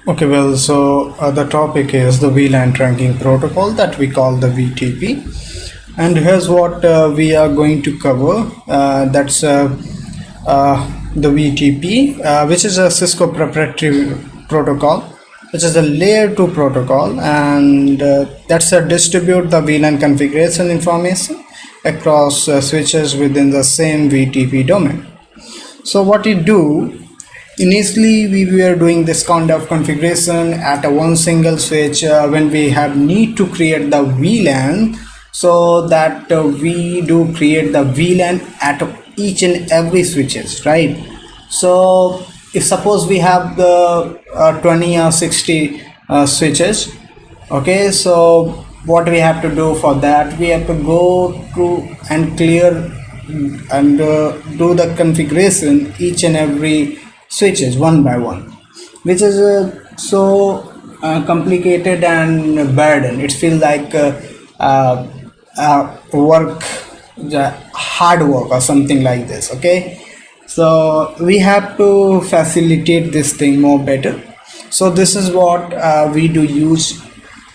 Okay, well, so the topic is the VLAN trunking protocol that we call the VTP. And here's what we are going to cover. The VTP, which is a Cisco proprietary protocol, which is a layer 2 protocol, and that's a distribute the VLAN configuration information across switches within the same VTP domain. So what you do, initially we were doing this kind of configuration at a one single switch when we have need to create the VLAN, so that we do create the VLAN at each and every switches, right? So if suppose we have the 20 or 60 switches, okay, so what we have to do for that, we have to go to and clear and do the configuration each and every switches one by one, which is so complicated and burden. It feels like work, hard work or something like this. Okay, so we have to facilitate this thing more better. So this is what we do use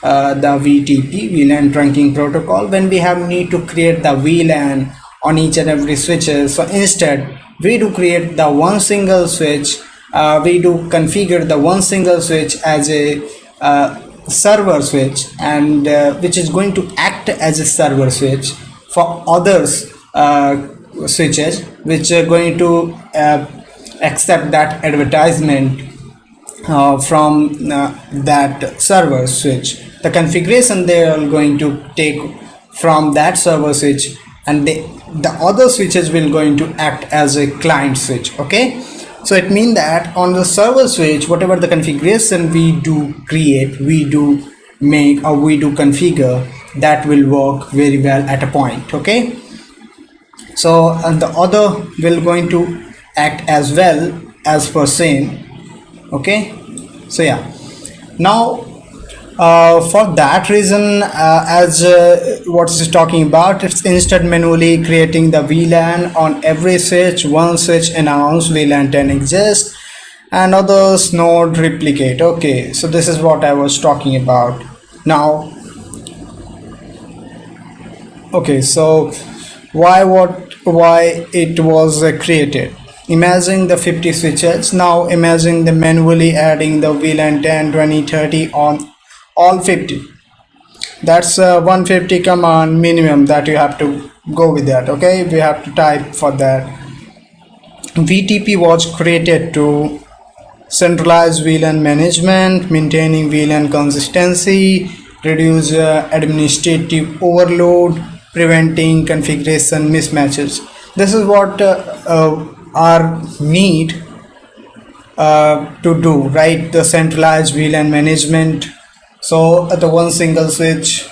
the VTP, VLAN trunking protocol, when we have need to create the VLAN on each and every switches. So instead we do create the one single switch, we do configure the one single switch as a server switch, and which is going to act as a server switch for others switches which are going to accept that advertisement from that server switch. The configuration they are going to take from that server switch, and the other switches will going to act as a client switch. Okay, so it means that on the server switch, whatever the configuration we do create, we do make, or we do configure, that will work very well at a point. Okay, so and the other will going to act as well as per same. Okay, so yeah, now for that reason, as what is talking about, it's instead manually creating the VLAN on every switch. One switch announce VLAN 10 exists and others node replicate. Okay, so this is what I was talking about. Now, okay, so why it was created? Imagine the 50 switches. Now imagine the manually adding the VLAN 10, 20, 30 on all 50. That's 150 command minimum that you have to go with that. Okay, we have to type for that. VTP was created to centralize VLAN management, maintaining VLAN consistency, reduce administrative overload, preventing configuration mismatches. This is what our need to do, right? The centralized VLAN management. So the one single switch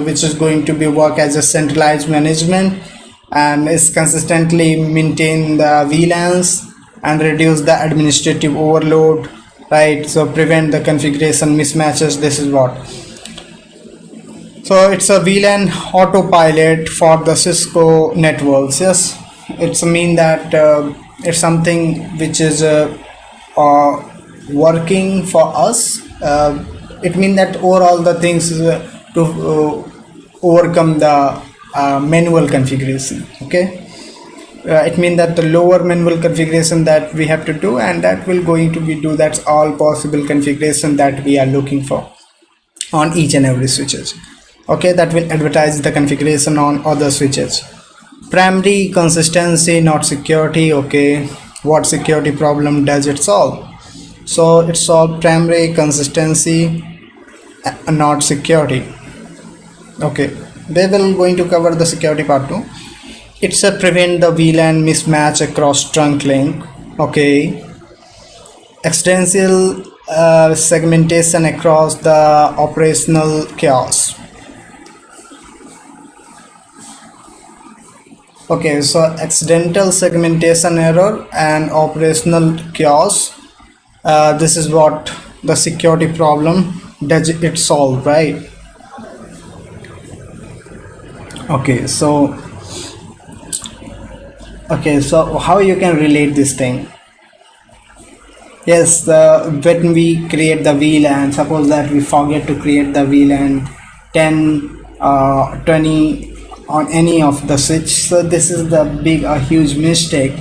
which is going to be work as a centralized management and is consistently maintain the VLANs and reduce the administrative overload, right? So prevent the configuration mismatches. This is what. So it's a VLAN autopilot for the Cisco networks. Yes, it's a mean that it's something which is working for us. It means that overall the things to overcome the manual configuration. Okay, it means that the lower manual configuration that we have to do, and that will going to be do, that's all possible configuration that we are looking for on each and every switches. Okay, that will advertise the configuration on other switches. Primary consistency, not security. Okay, what security problem does it solve? So it solves primary consistency, not security. Okay, they will going to cover the security part too. It's a prevent the VLAN mismatch across trunk link. Okay, extensive segmentation across the operational chaos. Okay, so accidental segmentation error and operational chaos. This is what the security problem does it solve, right? Okay, so how you can relate this thing? Yes, when we create the VLAN, suppose that we forget to create the VLAN 10, 20 on any of the switch. So this is the big, a huge mistake.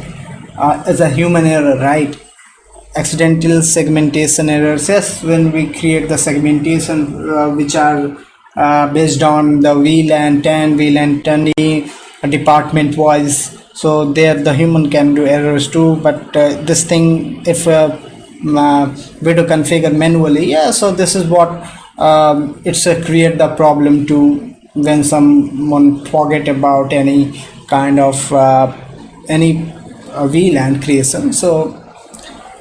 As a human error, right? Accidental segmentation errors. Yes, when we create the segmentation which are based on the VLAN 10, VLAN 20, department wise. So there the human can do errors too, but this thing, if we do configure manually, yeah, so this is what it's create the problem too when someone forget about any kind of any VLAN creation. So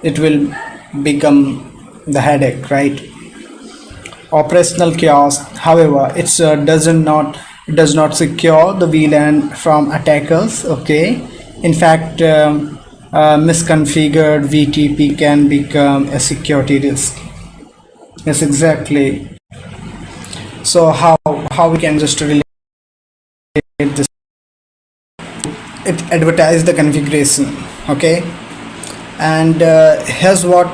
it will become the headache, right? Operational chaos, however, it does not secure the VLAN from attackers. Okay, in fact, misconfigured VTP can become a security risk. Yes, exactly. So how we can just relate this? It advertise the configuration. Okay, and here's what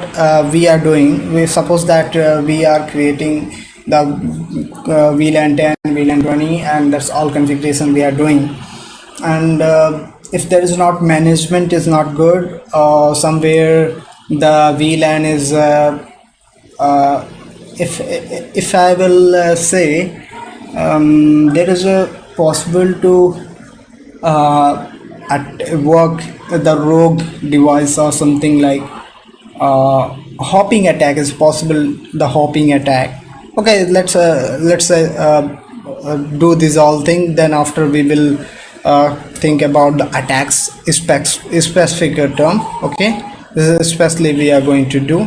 we are doing. We suppose that we are creating the VLAN 10, VLAN 20, and that's all configuration we are doing. And if there is not management is not good, or somewhere the VLAN is uh, if I will say there is a possible to at work the rogue device or something like hopping attack is possible, the hopping attack. Okay, let's say do this all thing, then after we will think about the attacks specific term. Okay, this is especially we are going to do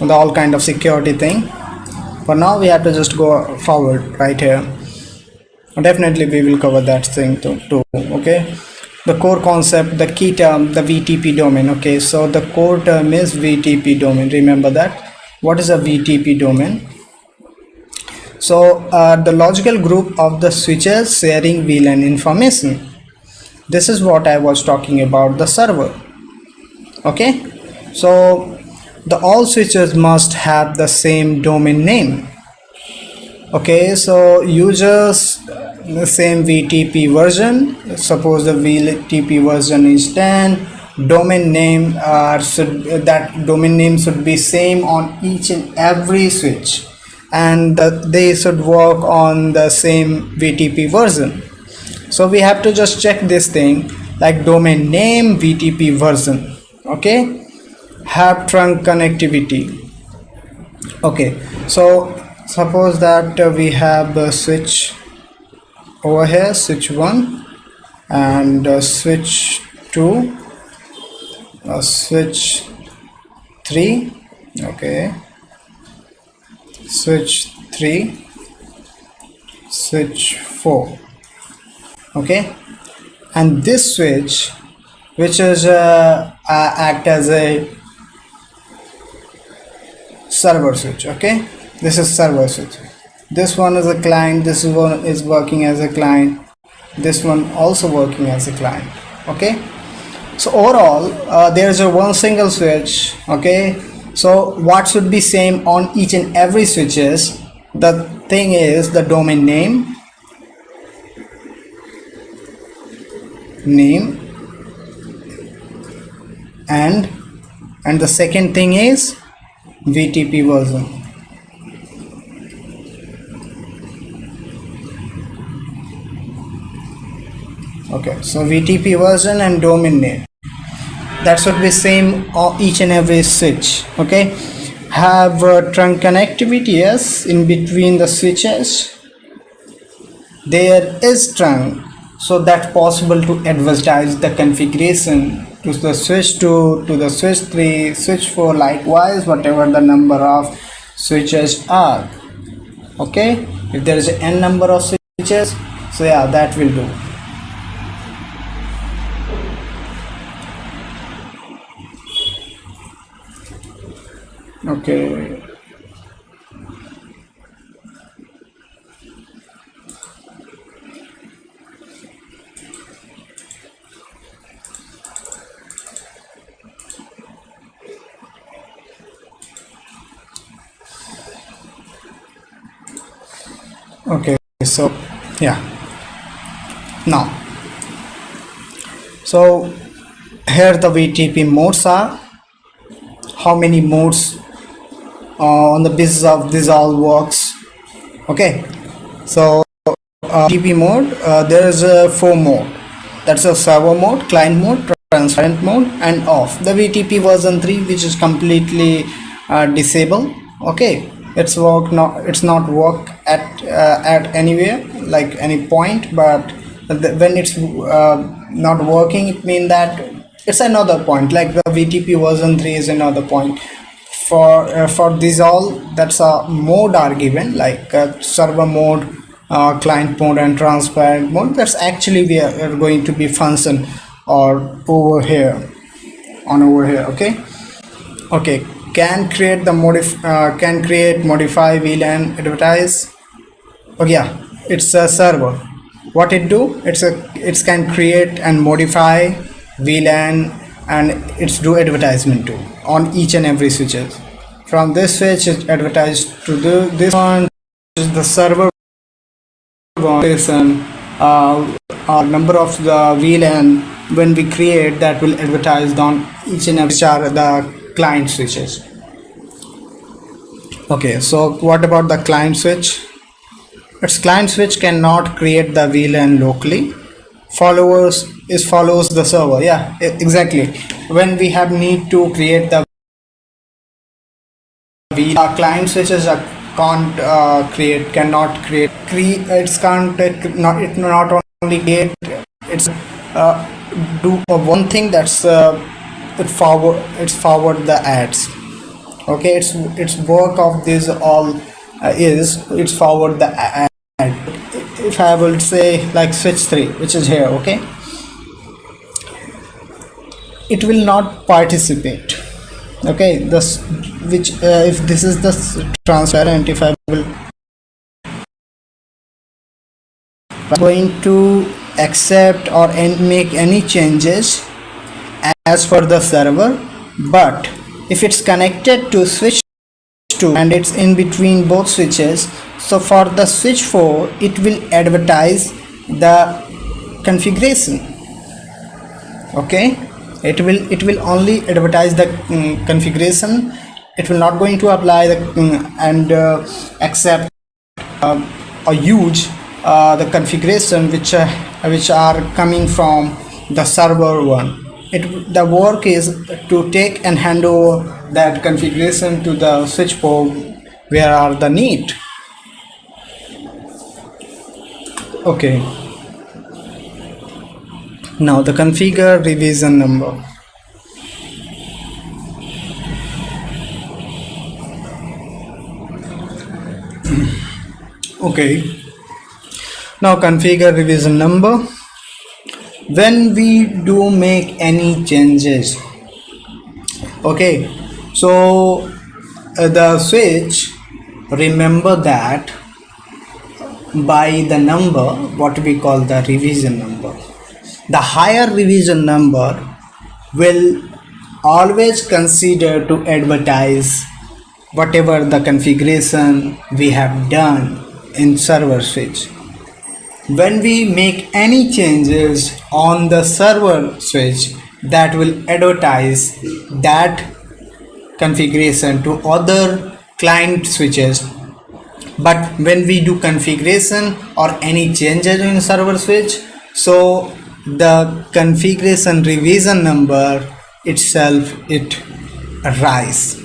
the all kind of security thing. For now we have to just go forward right here. Definitely we will cover that thing too. Okay, the core concept, the key term, the VTP domain. Okay, so the core term is VTP domain. Remember that. What is a VTP domain? So the logical group of the switches sharing VLAN information. This is what I was talking about, the server. Okay, so the all switches must have the same domain name. Okay, so users the same VTP version. Suppose the VTP version is 10. Domain name that domain name should be same on each and every switch, and they should work on the same VTP version. So we have to just check this thing like domain name, VTP version. Okay, have trunk connectivity. Okay, so suppose that we have the switch over here, switch 1 and switch 2, switch 3. Okay, switch 3, switch 4. Okay, and this switch which is act as a server switch. Okay, this is server switch. This one is a client, this one is working as a client, this one also working as a client. Okay, so overall there is a one single switch. Okay, so what should be same on each and every switches? The thing is the domain name, and the second thing is VTP version. Okay, so VTP version and domain name, that should be same on each and every switch. Okay, have trunk connectivity. Yes, in between the switches there is trunk, so that's possible to advertise the configuration to the switch 2, to the switch 3, switch 4, likewise whatever the number of switches are. Okay, if there is n number of switches, so yeah, that will do. Okay, Okay, so yeah, now, so here the VTP modes are, how many modes on the basis of this all works. Okay, so VTP mode, there is a 4 mode. That's a server mode, client mode, transparent mode, and off. The VTP version 3, which is completely disabled. Okay, it's not work at anywhere, like any point, but when it's not working, it means that it's another point, like the VTP version 3 is another point. For these all, that's a mode are given, like server mode, client mode, and transparent mode. That's actually we are going to be function or over here, on over here. Okay, can create the can create, modify, VLAN, advertise. Oh yeah, it's a server. What it do, it can create and modify VLAN, and it's do advertisement too on each and every switches. From this switch is advertised to this one, which is the server one. Number of the VLAN when we create, that will advertise on each and every, which are the client switches. Okay, so what about the client switch? Its client switch cannot create the VLAN locally. Follows the server. Yeah, exactly. When we have need to create the VLAN, client switches cannot create. It's can't not it not only create. It's do one thing, that's it's forward the ads. Okay, it's work of this all is it's forward the ad. If I will say like switch 3, which is here, okay, it will not participate. Okay, this which if this is the transparent, if I will going to accept or make any changes as per the server, but if it's connected to switch 2 and it's in between both switches, so for the switch 4 it will advertise the configuration. Okay, it will only advertise the configuration. It will not going to apply the and accept or use the configuration which are coming from the server one. The work is to take and hand over that configuration to the switch port where are the need. Okay, now the configure revision number. Okay, now configure revision number. When we do make any changes, okay, so the switch remember that by the number what we call the revision number. The higher revision number will always consider to advertise whatever the configuration we have done in server switch. When we make any changes on the server switch, that will advertise that configuration to other client switches. But when we do configuration or any changes in server switch, so the configuration revision number itself it rise.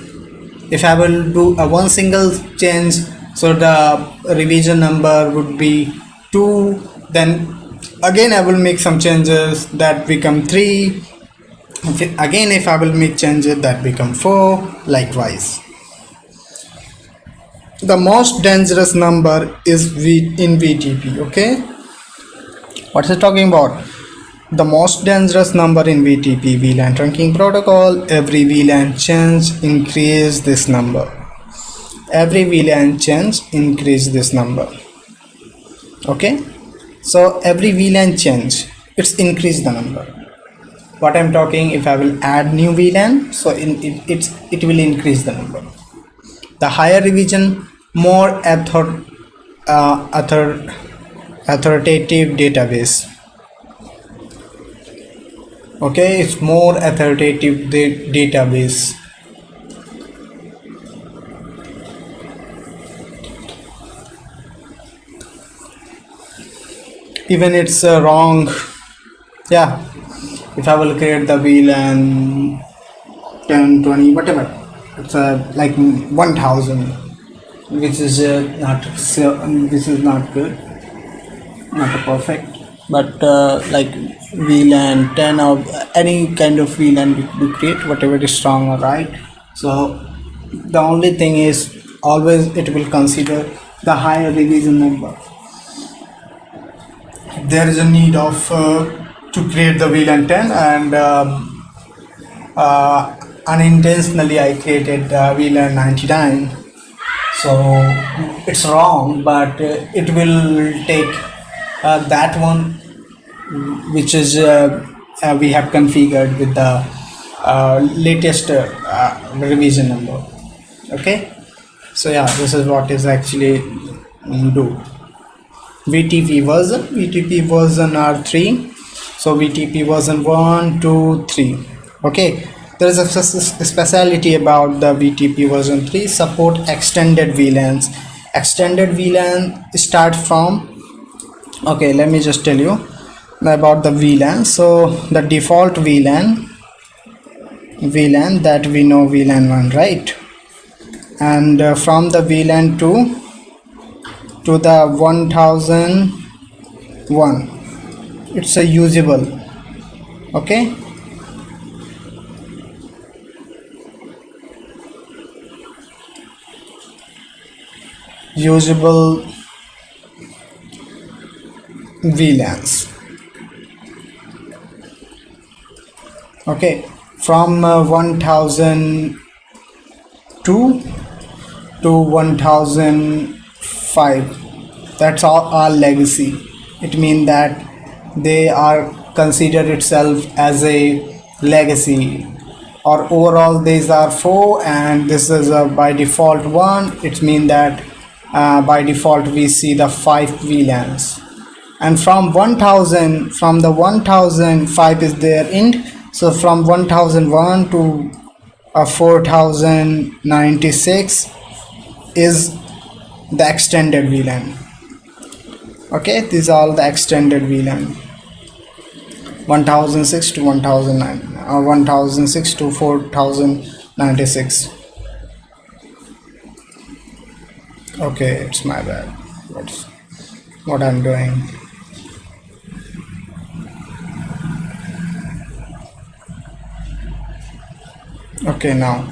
If I will do a one single change, so the revision number would be 2, then again I will make some changes, that become 3, again if I will make changes, that become 4, likewise. The most dangerous number is in VTP. Okay, what's it talking about? The most dangerous number in VTP, VLAN trunking protocol. Every VLAN change increase this number. Every VLAN change increase this number. Okay, so every VLAN change it's increase the number. What I'm talking, if I will add new VLAN, so it will increase the number. The higher revision, more authoritative database. Okay, it's more authoritative database. Even it's wrong. Yeah, if I will create the wheel and 10 20 whatever, it's like 1000, which is not so, this is not good, not perfect. But like VLAN 10 or any kind of VLAN we create, whatever is strong or right. So the only thing is always it will consider the higher revision number. There is a need of to create the VLAN 10, and unintentionally I created VLAN 99. So it's wrong, but it will take that one which is we have configured with the latest revision number. Okay, so yeah, this is what is actually do. VTP version are 3, so VTP version 1 2 3. Okay, there is a speciality about the VTP version 3, support extended VLANs. Extended VLAN start from, okay, let me just tell you about the VLAN. So the default VLAN that we know, VLAN 1, right? And from the VLAN 2 to the 1001, it's a usable. Okay, usable VLANs. Okay, from 1002 to 1005, that's all legacy. It means that they are considered itself as a legacy, or overall these are 4 and this is by default 1. It means that by default we see the 5 VLANs, and from 1000, from the 1005 is their end. So from 1001 to 4096 is the extended VLAN. Okay, these are all the extended VLAN. 1006 to 1009, 1006 to 4096. Okay, it's my bad. What I'm doing. Okay, now,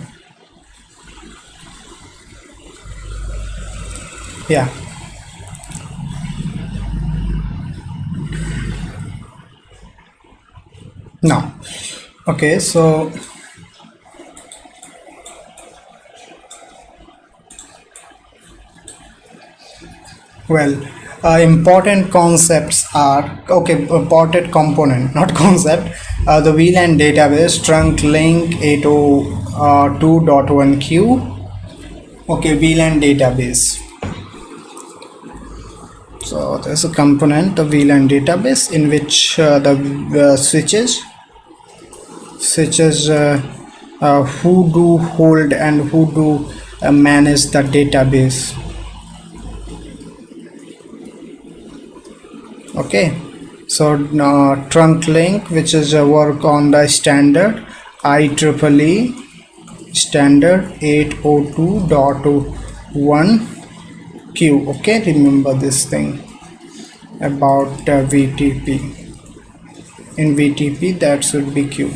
yeah, now, okay, so well, important concepts are, okay, important component, not concept, the VLAN database trunk link 802.1q. okay, VLAN database. So there's a component of VLAN database in which the switches who do hold and who do manage the database. Okay, so trunk link, which is work on the standard IEEE standard 802.1q. okay, remember this thing about VTP. In VTP that should be Q.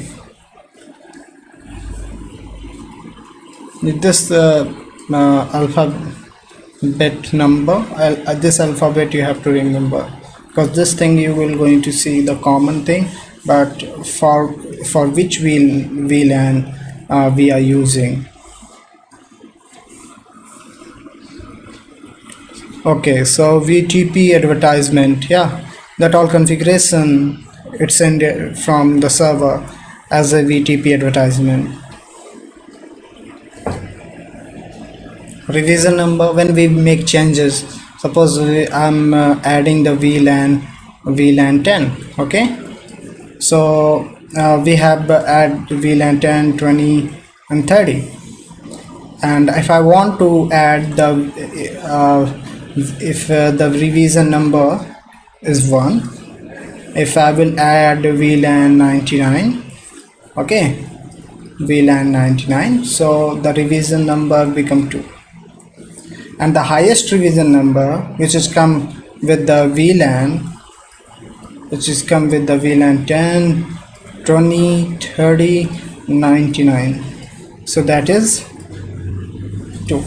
With this alphabet number, this alphabet you have to remember, because this thing you will going to see the common thing, but for which VLAN we are using. Okay, so VTP advertisement, yeah, that all configuration it's sent from the server as a VTP advertisement. Revision number, when we make changes Suppose I'm adding the VLAN 10. Okay, so we have add VLAN 10, 20 and 30. And if I want to add the if the revision number is 1, if I will add VLAN 99, okay, VLAN 99, so the revision number become 2, and the highest revision number which is come with the VLAN, which is come with the VLAN 10, 20, 30, 99, so that is 2.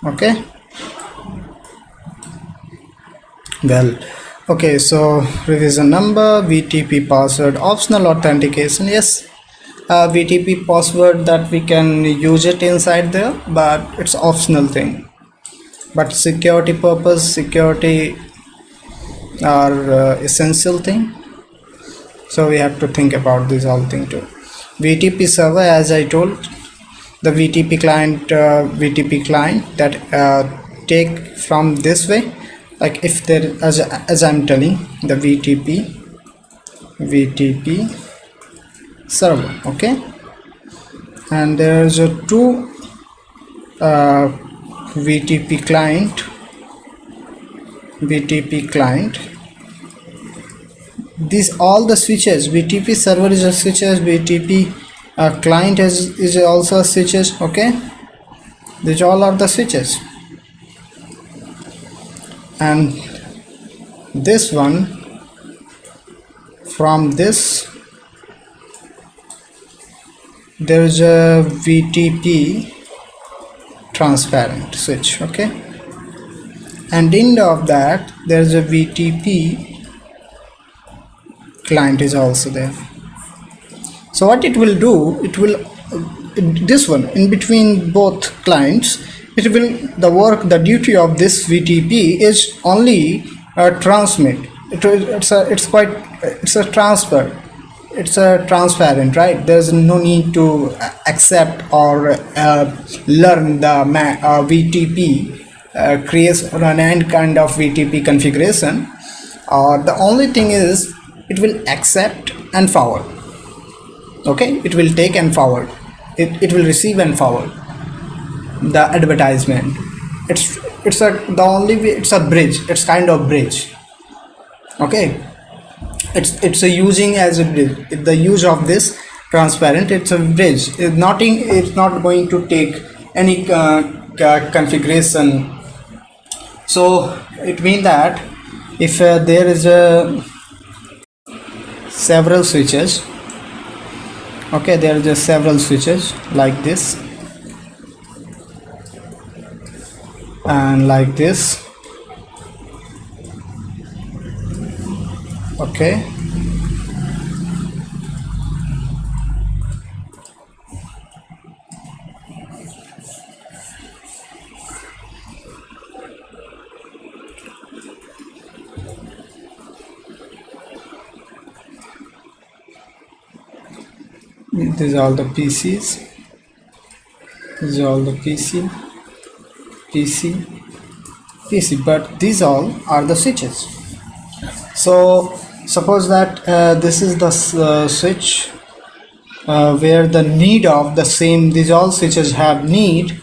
Okay, well, okay, so revision number, VTP password, optional authentication. Yes, VTP password that we can use it inside there, but it's optional thing. But security purpose, security are essential thing, so we have to think about this whole thing too. VTP server, as I told, the VTP client that take from this way, like if there, as I'm telling, the VTP server. Okay, and there's a two VTP client. These all the switches. VTP server is a switches, VTP client is also a switches. Okay, these all are the switches, and this one, from this there is a VTP transparent switch. Okay, and in of that there is a VTP client is also there. So what it will do, it will this one in between both clients, it will the duty of this VTP is only transmit. It's a transfer, it's a transparent, right? There's no need to accept or learn the VTP creates an end kind of VTP configuration. The only thing is it will accept and forward. Okay, it will take and forward, it will receive and forward the advertisement. It's a bridge, it's kind of bridge. Okay, it's a using as a bridge. The use of this transparent, it's a bridge. It's not going to take any configuration. So it means that if there is a several switches, okay, there are just several switches like this and like this. Okay, these are all the PCs, these are all the PC, but these all are the switches. So suppose that this is the switch where the need of the same, these all switches have need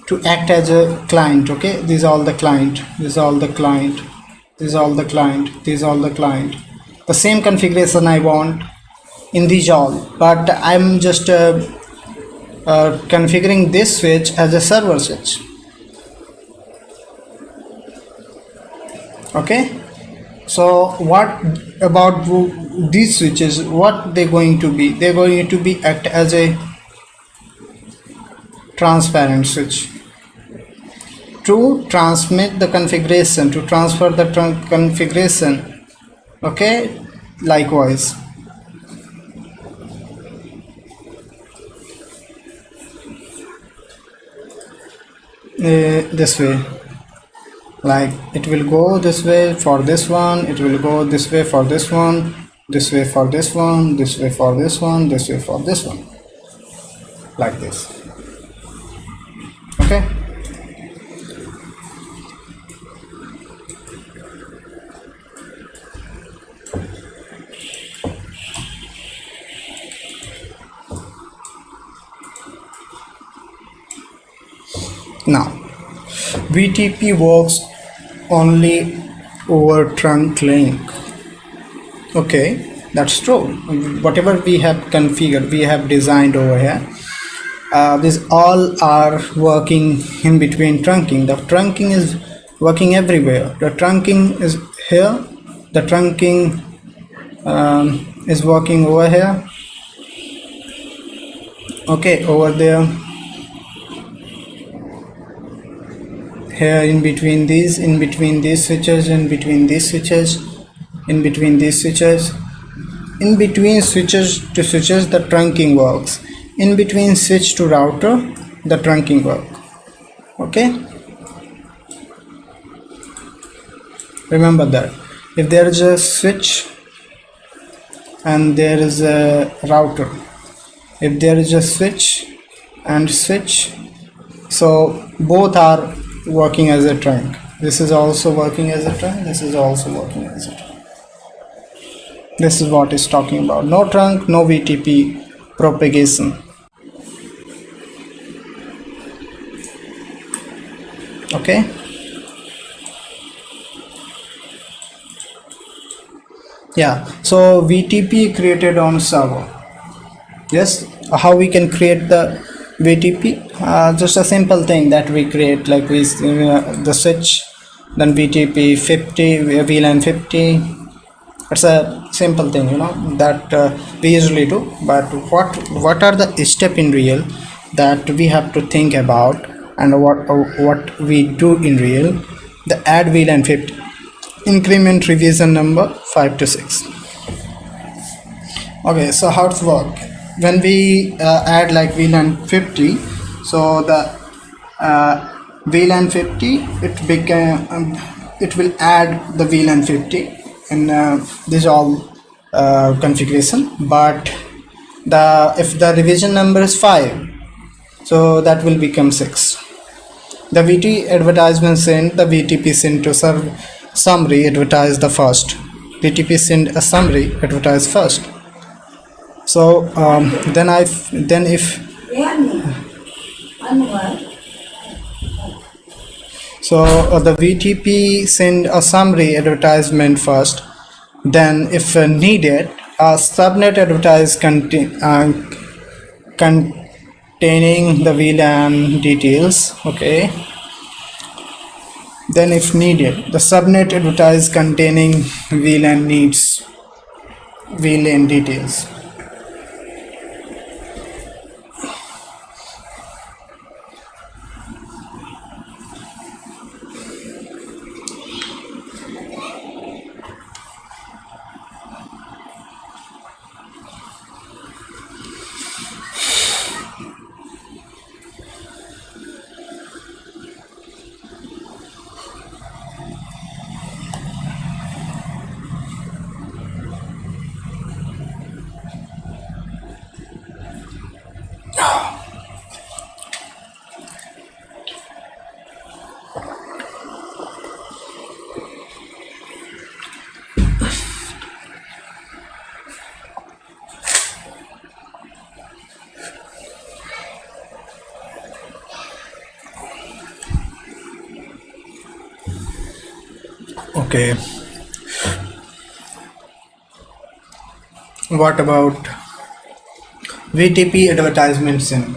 to act as a client. Okay, these are all the client, these are all the client, these are all the client, these are all the client. The same configuration I want in these all, but I'm just configuring this switch as a server switch. Okay, so what about these switches, what they're going to be? They're going to be act as a transparent switch to transmit the configuration, to transfer the configuration. Okay, likewise this way, like it will go this way for this one, it will go this way for this one, this way for this one, this way for this one, this way for this one, like this. Okay, Okay. Now, VTP works only over trunk link. Okay, that's true. Whatever we have configured, we have designed over here, these all are working in between trunking. The trunking is working everywhere. The trunking is here. The trunking is working over here. Okay, over there. Here in between these switches, in between these switches, in between these switches, in between switches to switches, the trunking works. In between switch to router, the trunking work. Okay, remember that if there is a switch and there is a router, if there is a switch and switch, so both are working as a trunk. This is also working as a trunk, this is also working as a trunk. This is what is talking about. No trunk, no VTP propagation. Okay. Yeah, so VTP created on server. Yes, how we can create the VTP? Just a simple thing that we create, like we the switch, then VTP 50, VLAN 50. It's a simple thing, you know, that we usually do. But what are the step in real that we have to think about, and what we do in real? The add VLAN 50, increment revision number 5 to 6. Okay, so how it's work? When we add like VLAN 50, so the VLAN 50, it will add the VLAN 50 in this all configuration. But if the revision number is 5, so that will become 6. The VT advertisement send, the VTP send to summary advertise the first. VTP send a summary advertise first. So then if so the VTP send a summary advertisement first, then if needed, a subnet advertise containing the VLAN details. Okay, then if needed, the subnet advertise containing VLAN details. Okay, what about VTP advertisement send?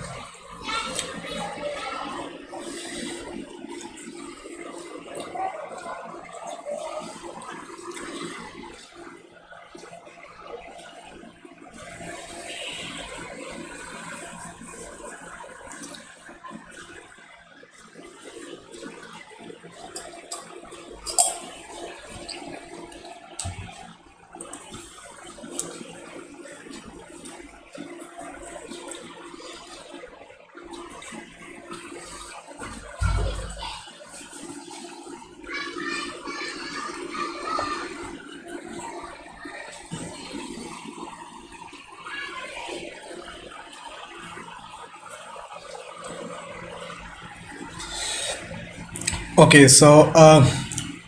Okay, so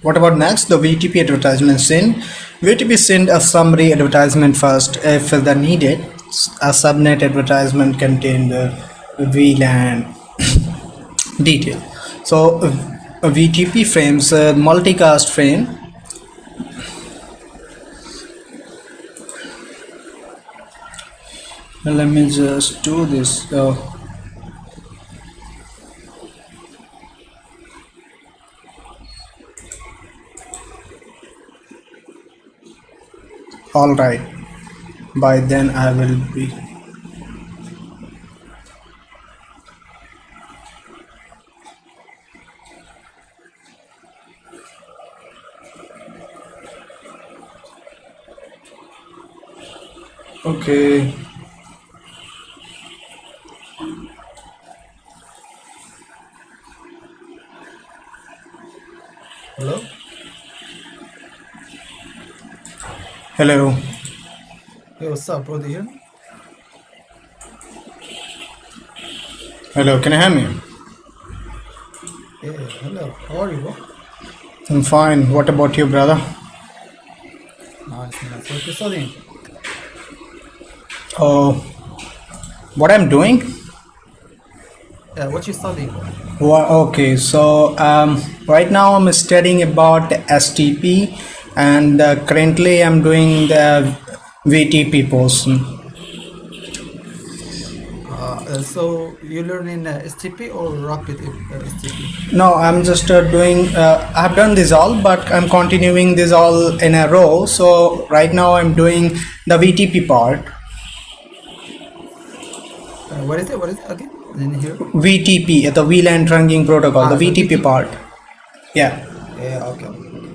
what about next? The VTP advertisement send. VTP send a summary advertisement first if the needed. A subnet advertisement contain the VLAN detail. So a VTP frames a multicast frame. Let me just do this. All right. By then I will be. Okay. Hello? Hello. Hey, what's up, bro? Do you hear me? Hello. Can you hear me? Yeah, hello. How are you, bro? I'm fine. What about you, brother? Nice, nice. What you studying? Oh, what I'm doing? Yeah, what you studying, bro? Okay, so right now I'm studying about STP, and currently I'm doing the VTP portion. So you learning STP or rapid STP? No, I'm just doing. I've done this all, but I'm continuing this all in a row. So right now I'm doing the VTP part. What is it? What is it again? I didn't hear. VTP, the VLAN trunking protocol, the The VTP VTP. part. Yeah. Yeah, okay, okay, okay.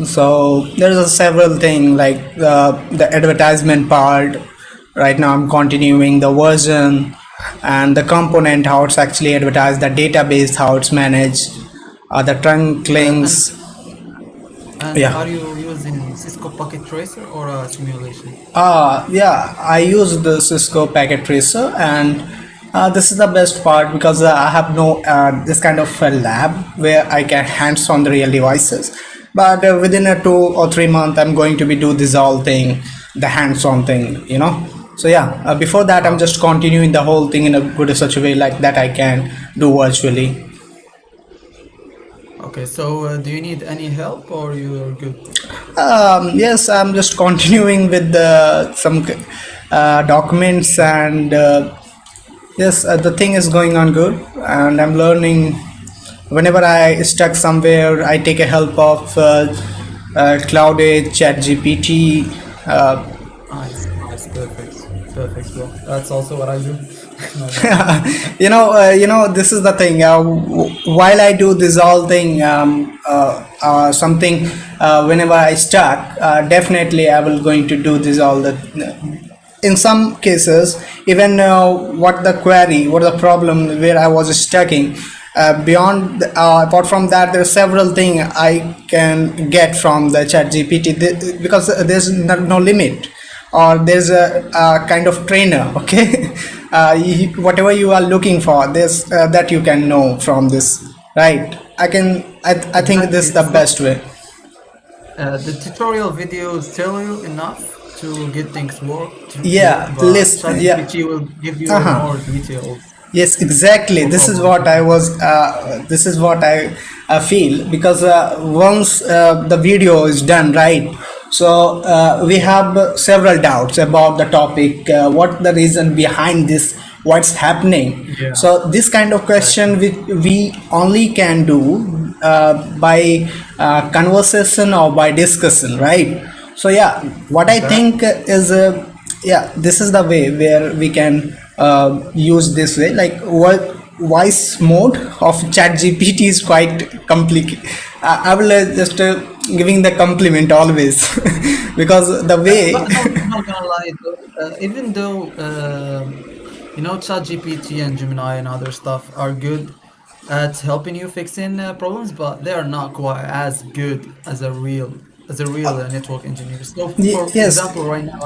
So there's a several thing like the advertisement part. Right now I'm continuing the version and the component, how it's actually advertised, the database, how it's managed, the trunk Uh, and links. and Yeah. are you using Cisco Packet Tracer or a simulation? Yeah, I use the Cisco packet tracer, and this is the best part because I have no this kind of a lab where I can hands on the real devices. But within a 2 or 3 month, I'm going to be do this all thing, the hands on thing. So yeah, before that, I'm Oh, just continuing the whole thing in a good such a way like that I can do virtually. okay. So do you need any help or you're good? Yes, I'm just continuing with the some documents and. Yes, the thing is going on good, and I'm learning. Whenever I stuck somewhere, I take a help of Cloudage, ChatGPT. Uh, Nice, nice, perfect, perfect, bro. That's also what I do. No doubt. this is the thing. While I do this all thing, something. Whenever I stuck, definitely I will going to do this all the. In some cases, even what the query, what the problem where I was stucking. Beyond apart from that, there are several things I can get from the chat gpt because there's no limit, or there's a kind of trainer. Okay. Whatever you are looking for, this that you can know from this, right? I think this is Exactly. the So best way. the tutorial videos tell you enough to get things work, Yeah, but listen, yeah. ChatGPT will give you Uh-huh. more details Yes, exactly. for This is problems. what I was. This is what I feel because once the video is done, right? So we have several doubts about the topic. What the reason behind this? What's happening? Yeah, So this kind of question exactly. we only can do by conversation or by discussion, right? So yeah, what I think Exactly. is yeah, this is the way where we can use this way. Like what voice mode of chat gpt is quite complicated. I will just giving the compliment always because the way. But no, I'm not gonna lie though. Even though ChatGPT and Gemini and other stuff are good at helping you fixing problems, but they are not quite as good as a real network engineer. So, for Yes. example, right now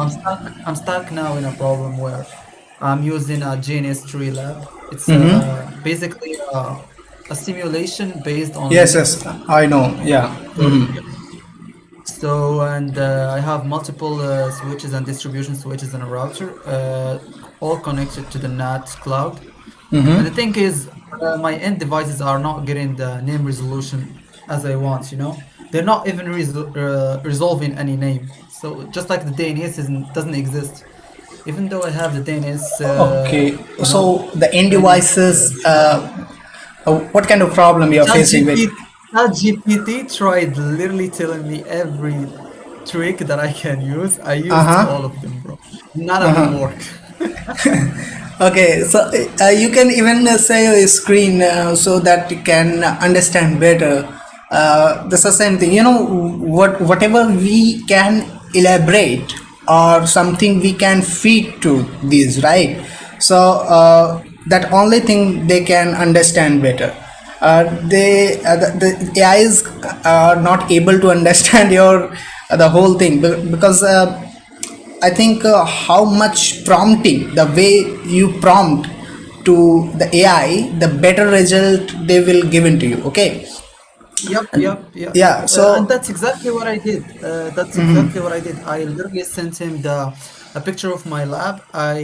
I'm stuck now in a problem where I'm using a GNS tree lab. It's basically a a simulation based on Yes, yes, Linux. I know. Yeah. So yeah. So and I have multiple switches and distribution switches and a router, all connected to the NAT cloud. And the thing is, my end devices are not getting the name resolution as I want. They're not even resolving any name. So just like the DNS doesn't exist, even though I have the DNS, Okay. So the end training. devices, what kind of problem you're facing with? ChatGPT, ChatGPT tried literally telling me every trick that I can use. I Uh used all huh. of them, bro. None of them work. Okay, so you can even say a screen so that you can understand better. That's the same thing. Whatever we can elaborate or something we can feed to these, right? So that only thing they can understand better. The AI is not able to understand your the whole thing because. I think how much prompting, the way you prompt to the AI, the better result they will give into you. Okay. Yep, And yep, yep. yeah. And So that's exactly what I did. That's exactly what I did. I literally sent him a picture of my lab. I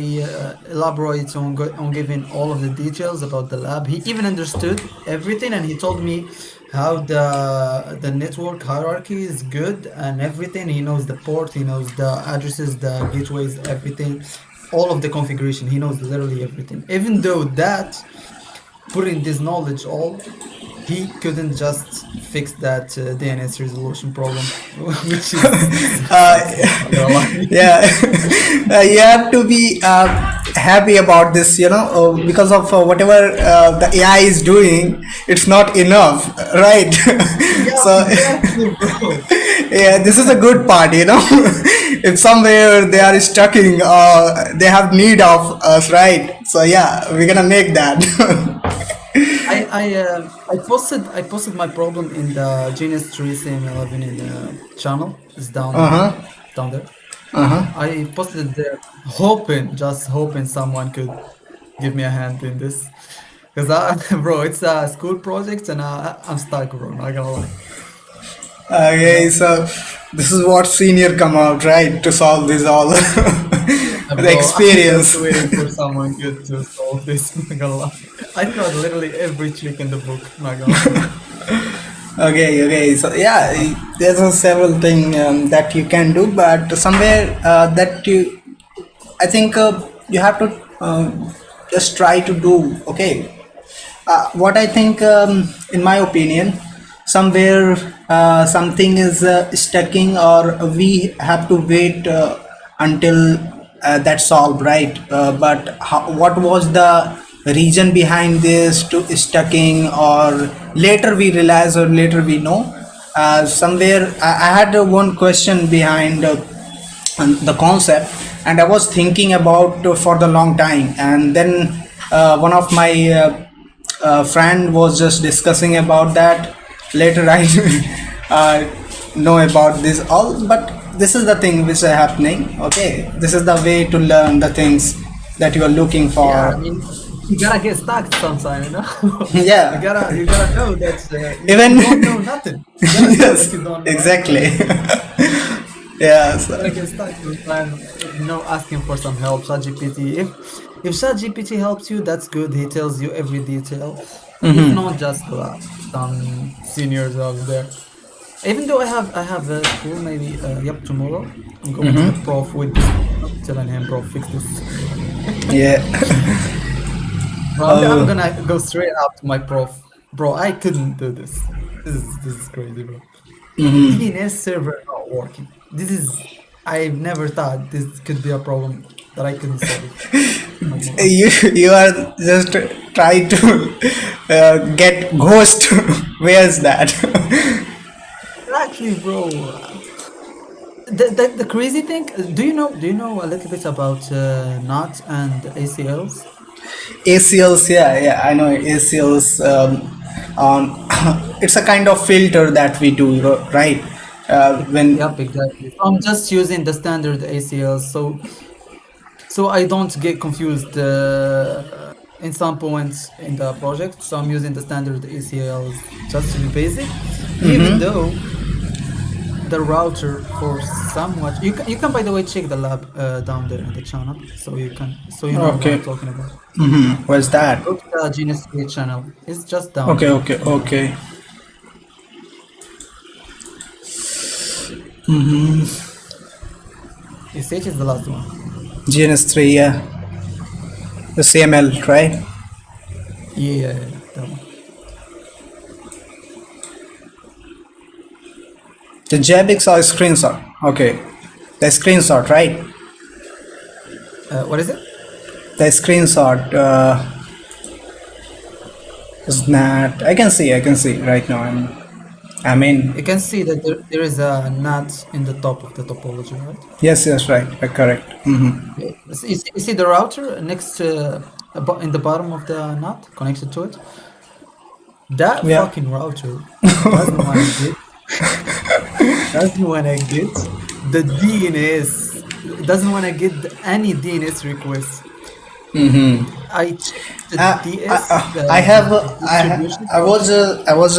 elaborate on giving all of the details about the lab. He even understood everything, and he told me how the network hierarchy is good and everything. He knows the port, he knows the addresses, the gateways, everything, all of the configuration. He knows literally everything. Even though that, putting this knowledge all, he couldn't just fix that DNS resolution problem, which is uh, sucks, bro. I'm gonna lie. yeah, you have to be happy about this, because of whatever the AI is doing, it's not enough, right? Yeah, So exactly, bro. yeah, this is a good part, if somewhere they are stuck in, they have need of us, right? So yeah, we're gonna make that. I posted my problem in the Genius Tree CM11 in the channel. It's down there. I posted it there, hoping, just hoping someone could give me a hand in this. Cause bro, it's a school project and I'm stuck, bro. Not gonna lie. You Okay, know? so this is what senior come out, right, to solve this all. The Bro, I'm just experience. waiting for someone good to solve this. Not gonna lie. I tried literally every trick in the book. Not gonna lie. Okay, okay. So yeah, there's a several thing that you can do, but somewhere that I think you have to just try to do. Okay, what I think, in my opinion, somewhere something is stucking, or we have to wait until that's solved, right? But what was the reason behind this to stucking, or later we realize, or later we know? Somewhere I had one question behind the concept, and I was thinking about for the long time, and then one of my friend was just discussing about that. Later I uh, know about this all, but this is the thing which is happening. Okay, this is the way to learn the things that you are looking Yeah, I for. mean, you gotta get stuck sometime, You Yeah, gotta know that you even don't know nothing. You gotta know that yes, you don't know anything. exactly. Yeah, You gotta get stuck sometime, asking for some help. ChatGPT. If ChatGPT helps you, that's good. He tells you every detail. If not, just some seniors out there. Even though I have a school, maybe yep, tomorrow I'm going to the prof with this, telling him, bro, fix this. yeah. Bro, I'm Oh. gonna go straight up to my prof. Bro, I couldn't do this. This is crazy, bro. DNS server not working. I've never thought this could be a problem that I couldn't solve. Not gonna lie. You are just trying to get ghost. Where's that? Exactly, bro. The crazy thing, do you know a little bit about NOT and ACLs? ACLs, yeah, yeah, I know ACLs. It's a kind of filter that we do, right? When Yep, exactly. So I'm just using the standard ACLs, so I don't get confused. in some points in the project. So I'm using the standard ACLs just to be basic, even though the router for somewhat you can by the way check the lab down there in the channel, so you know what I'm Okay. talking about. Where's that? Go to the GNS3 channel. It's just down Okay, there okay, in the okay. SH is the last one. GNS3, yeah. The CML, right? Yeah, that one. The JPEGs or screenshot. Okay. The screenshot, right? What is it? The screenshot is not. I can see right now. I mean, You can see that there is a NAT in the top of the topology, right? yes, right, correct. Yeah. You see the router next to in the bottom of the NAT connected to it. That Yeah. fucking router doesn't want to get doesn't want to get the DNS, doesn't want to get any DNS requests. I checked the DS I have distribution I was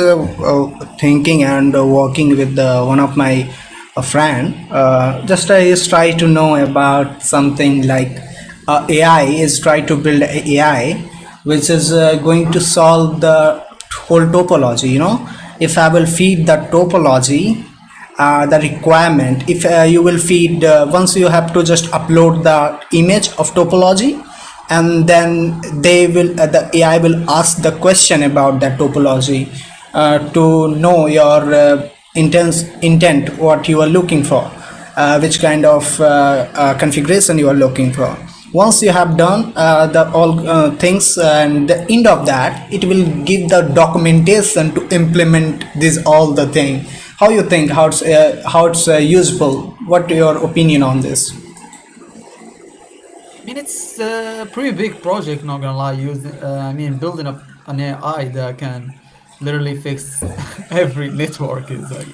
thinking and working with one of my friend. Just I just try to know about something like AI is try to build a AI which is going to solve the whole topology. You know, if I will feed the topology, the requirement. If you will feed once you have to just upload the image of topology, and then they will the AI will ask the question about that topology to know your intent what you are looking for, which kind of configuration you are looking for. Once you have done the all things, and the end of that it will give the documentation to implement this all the thing. How you think how it's useful? What your opinion on this? I mean, it's a pretty big project, not gonna lie. I mean, building up an AI that can literally fix every network is like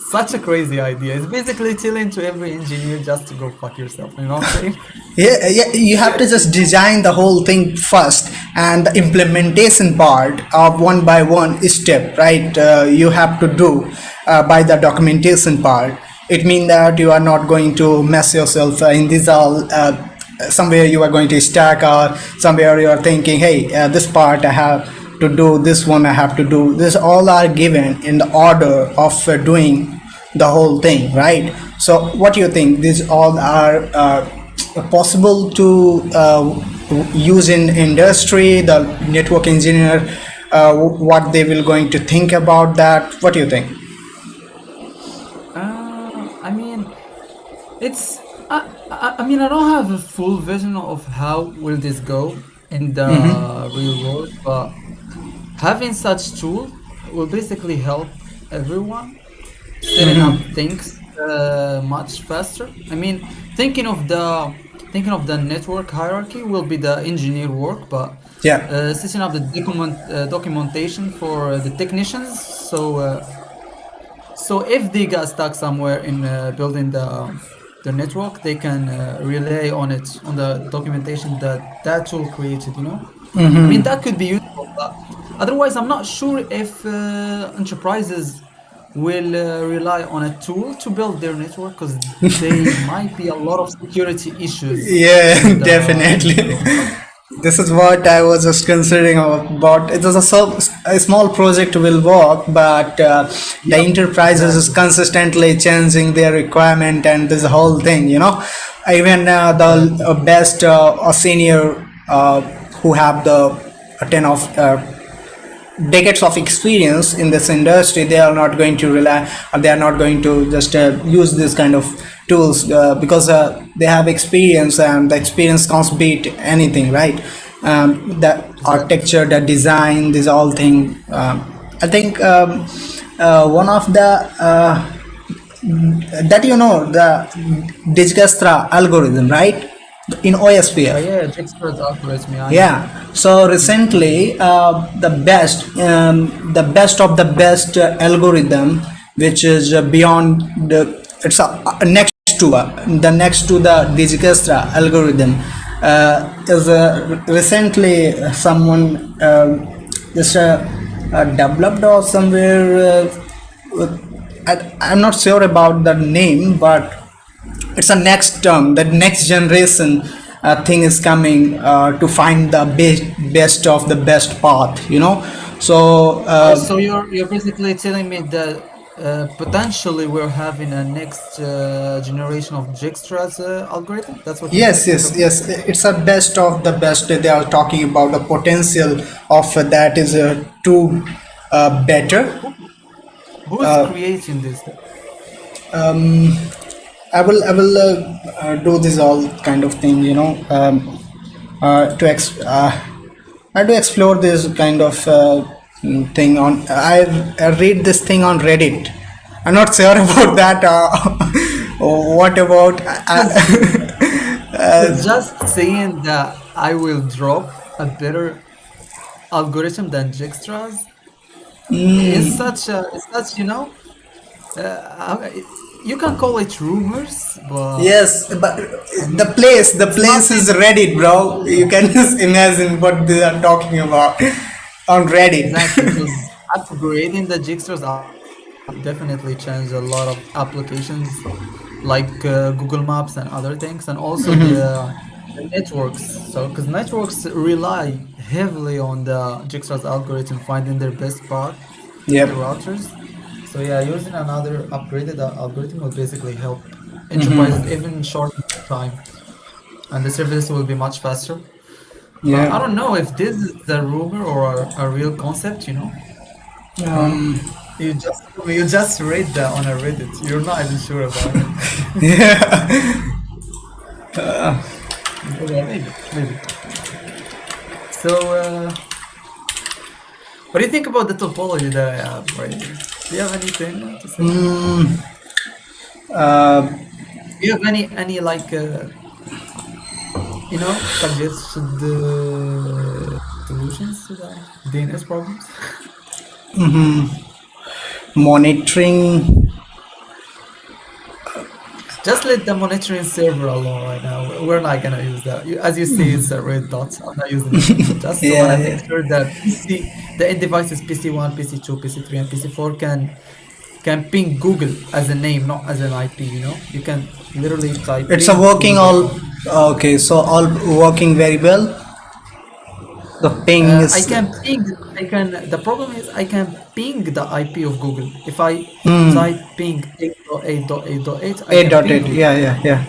such a crazy idea. It's basically telling to every engineer just to go fuck yourself. You know what I'm saying? Yeah, you have to just design the whole thing first, and the implementation part of one by one step, right? You have to do by the documentation part. It means that you are not going to mess yourself in this all. Somewhere you are going to stack, or somewhere you are thinking, hey, this part I have to do, this one I have to do. This all are given in the order of doing the whole thing, right? So what do you think? These all are possible to use in industry, the network engineer, what they will going to think about that? What do you think? I mean, it's. I mean, I don't have a full vision of how will this go in the real world, but having such tool will basically help everyone setting up things much faster. I mean, thinking of the network hierarchy will be the engineer work, but Yeah. setting up the documentation for the technicians. So if they got stuck somewhere in building the network, they can rely on it, on the documentation that that tool created. You know, I mean that could be useful, but otherwise, I'm not sure if enterprises will rely on a tool to build their network, because they might be a lot of security issues Yeah, in the definitely. network. This is what I was just considering about. It was a small project will work, but the Yep, enterprises is exactly. consistently changing their requirement and this whole thing. You know, even the Exactly. best or senior who have the 10 of decades of experience in this industry, they are not going to rely, or they are not going to just use this kind of tools because they have experience, and the experience can't beat anything, right? The Exactly. architecture, the design, this all thing. I think one of the that you know the Dijkastra algorithm, right? In OSPF. Yeah, Dijkstra's algorithm, yeah, I know. Yeah. So recently, the best of the best algorithm, which is beyond the, it's next to the next to the Dijkastra algorithm. is recently someone just developed or somewhere. I'm not sure about the name, but it's a next term. The next generation thing is coming to find the best of the best path. So So you're basically telling me that potentially we're having a next generation of Dijkstra's algorithm? That's what yes, you're yes, talking about? yes. It's a best of the best. They are talking about the potential of that is too better. Who, who's creating this? I will do this all kind of thing. To I do explore this kind of thing on. I read this thing on Reddit. I'm not sure about that. What about? But just saying that I will drop a better algorithm than Dijkstra's is such, you can call it rumors, but Yes, but I the mean, place, the it's place is nothing Reddit, bro. You can just imagine what they are talking about on Reddit. exactly because upgrading the Dijkstra's algorithm will definitely change a lot of applications like Google Maps and other things, and also the networks. So, because networks rely heavily on the Dijkstra's algorithm finding their best path to Yep. the routers. So yeah, using another upgraded algorithm will basically help enterprises even shorten the time, and the service will be much faster. But I Yeah. don't know if this is a rumor or a real concept, I don't know. You just read that on a Reddit. You're not even sure about it. Yeah, maybe. So, what do you think about the topology that I have right here? Do you have anything to say? Uh, Do you have any like suggested solutions to the DNS problems? monitoring. Just let the monitoring server alone right now. We're not gonna use that. As you see, it's a red dot. I'm not using it. Just so wanna Yeah, make yeah. sure that the end devices PC1, PC2, PC3, and PC4 can ping Google as a name, not as an IP. You can literally type It's a ping working all. google.com. Okay, so all working very well. The ping I is can ping. I can. The problem is I can ping the IP of Google. If I type ping 8.8.8.8, I can ping 8.8. Google. Yeah, yeah, yeah.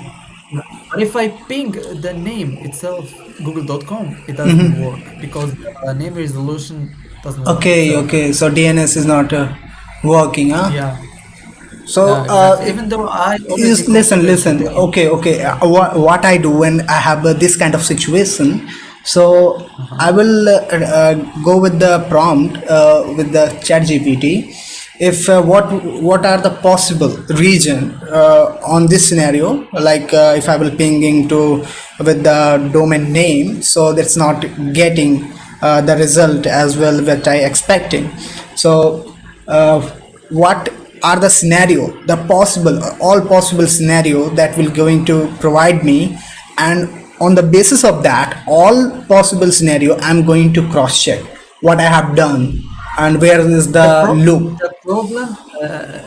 Yeah. But if I ping the name itself, google.com, it doesn't work because the name resolution doesn't work Okay, itself. okay. So DNS is not working, huh? Yeah, So yeah, exactly. Even though I already is listen, configured the listen. DNS. Okay, okay. What I do when I have this kind of situation, so I Uh-huh. will go with the prompt with the chat GPT. If what are the possible region on this scenario, like if I will pinging to with the domain name, so that's not getting the result as well that I expecting. So uh, what are the scenario, the possible, all possible scenario that will going to provide me, and on the basis of that all possible scenario I'm going to cross check what I have done and where is The the pro loop. the problem,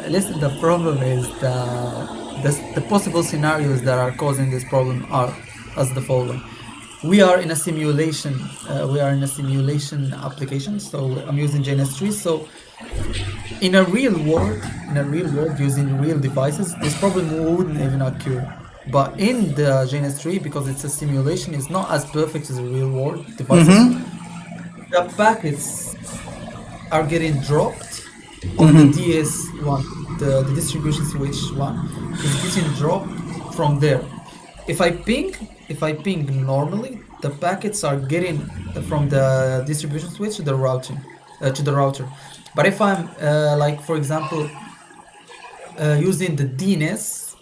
listen, the problem is the possible scenarios that are causing this problem are as the following. We are in a simulation application, so I'm using JNS3. So in a real world using real devices, this problem wouldn't even occur. But in the JNS3, because it's a simulation, it's not as perfect as the real world devices. The packets are getting dropped on the DS1, the distribution switch one is getting dropped from there. If I ping normally, the packets are getting from the distribution switch to the router. But if I'm like for example using the DNS,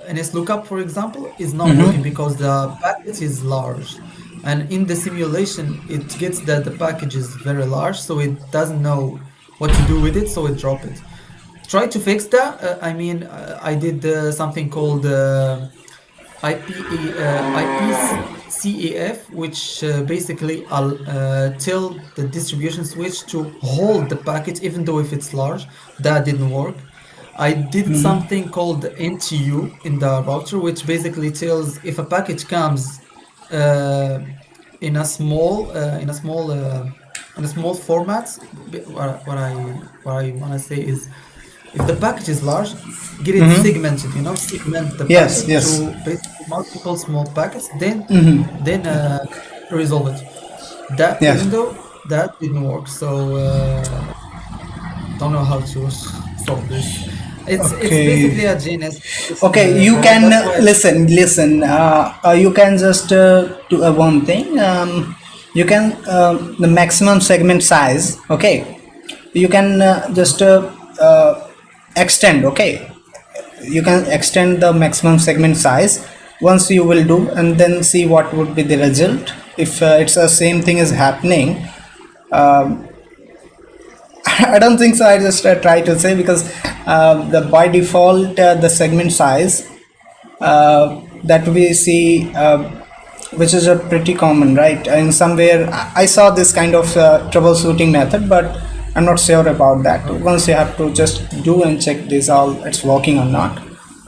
NS lookup, for example, is not working because the package is large. And in the simulation, it gets that the package is very large, so it doesn't know what to do with it, so it drop it. Try to fix that. I mean, I did something called IPCEF, which basically tell the distribution switch to hold the package even though if it's large. That didn't work. I did something called NTU in the router, which basically tells if a package comes uh, in a small in a small format. What I want to say is, if the package is large, get it segmented. Segment the Yes, packet yes, to basically multiple small packets. Then resolve it. That yes. even though that didn't work, so don't know how to solve this. It's Okay. basically a GNS Okay, you problem. can That's why. listen. You can just do one thing. You can the maximum segment size. Okay, you can just extend. Okay, you can extend the maximum segment size once you will do, and then see what would be the result. If it's the same thing is happening, I don't think so. I just try to say because the by default the segment size that we see, which is a pretty common, right? In somewhere I saw this kind of troubleshooting method, but I'm not sure about that. Once you have to just do and check this all it's working or not.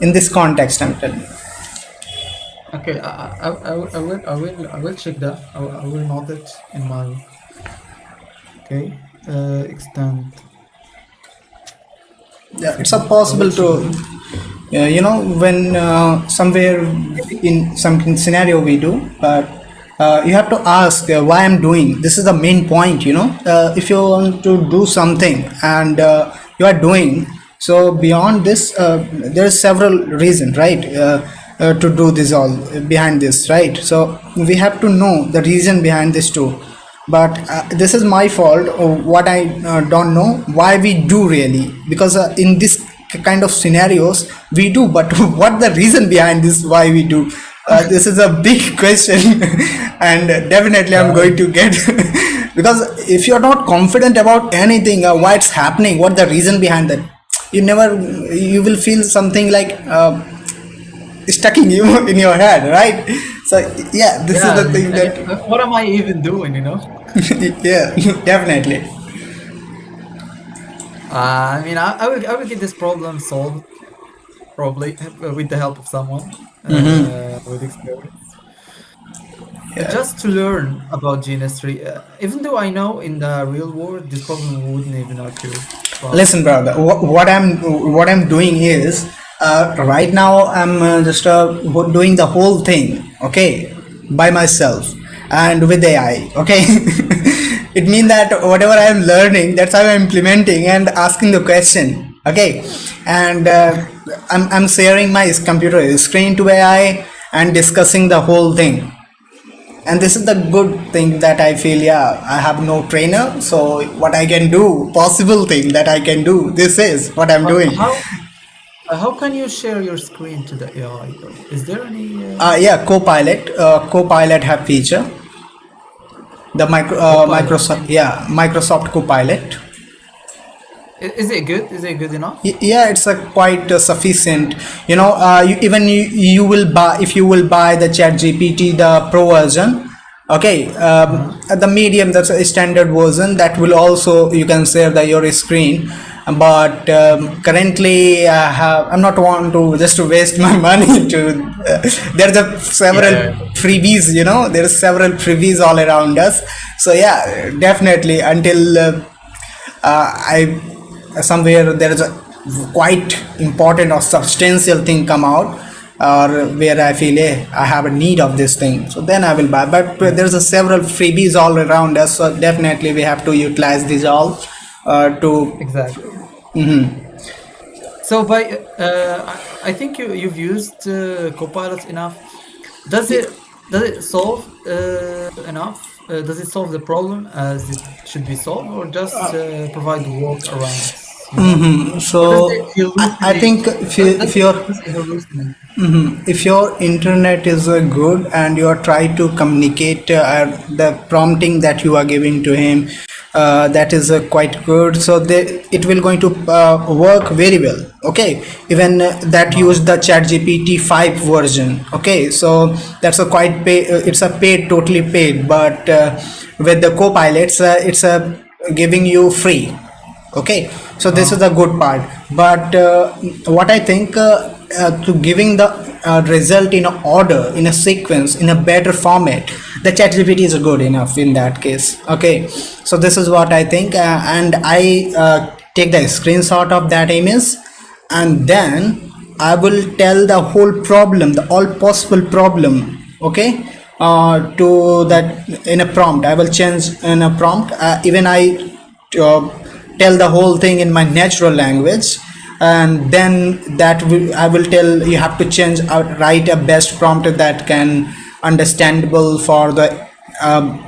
In this context, I'm telling you. Okay, I will check that. I will note it in my. Okay, extend. Yeah, it's a Okay, I will possible check to that. when somewhere in some scenario we do, but you have to ask why I'm doing this is the main point. If you want to do something and you are doing so beyond this, there is several reasons, right? To do this all behind this, right? So we have to know the reason behind this too. But this is my fault. What I don't know why we do really, because in this kind of scenarios we do, but what the reason behind this why we do, this is a big question. And definitely I'm going to get because if you're not confident about anything, why it's happening, what the reason behind that, you will feel something like stuck in you in your head, right? So yeah, this is Yeah, the thing that what am I even doing? yeah, definitely. I mean, I will get this problem solved probably with the help of someone with experience. Yeah. Just to learn about GNS3, even though I know in the real world this problem wouldn't even occur, but Listen, brother. What I'm doing is right now I'm just doing the whole thing, okay, by myself and with AI. Okay, it means that whatever I'm learning, that's how I'm implementing and asking the question. Okay, and I'm sharing my computer screen to AI and discussing the whole thing. And this is the good thing that I feel, yeah, I have no trainer, so what I can do, possible thing that I can do, this is what I'm but doing. how can you share your screen to the AI though? Is there any Yeah, Copilot have feature, the Copilot? Microsoft, yeah, Microsoft Copilot. Is it good? Is it good enough? Yeah, it's a quite sufficient. You will buy, if you will buy the Chat GPT, the Pro version. Okay, Uh-huh. the medium, that's a standard version, that will also you can share your screen. But currently I'm not want to just to waste my money to there's a several Yeah. freebies, there's several freebies all around us. So yeah, definitely until I somewhere there is a quite important or substantial thing come out, or where I feel, I have a need of this thing, so then I will buy. But there's a several freebies all around us, so definitely we have to utilize these all to. Exactly. So I think you've used Copilot enough. Does it solve enough? Does it solve the problem as it should be solved, or just provide workarounds? Or does it So I hallucinate? think if Does, you does if it you're does it hallucinate? if your internet is good and you are trying to communicate the prompting that you are giving to him, that is quite good. So it will going to work very well. Okay, even that Wow. use the chat gpt 5 version. Okay, so that's a quite pay, it's a paid, totally paid, but with the co-pilots it's giving you free. Okay, so this is Wow. the good part. But what I think, to giving the result in a order, in a sequence, in a better format, the chat gpt is good enough in that case. Okay, so this is what I think, and I take the screenshot of that image, and then I will tell the whole problem, the all possible problem. Okay, to that in a prompt. I will change in a prompt. Even I uh, tell the whole thing in my natural language, and then I will tell you have to change write a best prompt that can understandable for the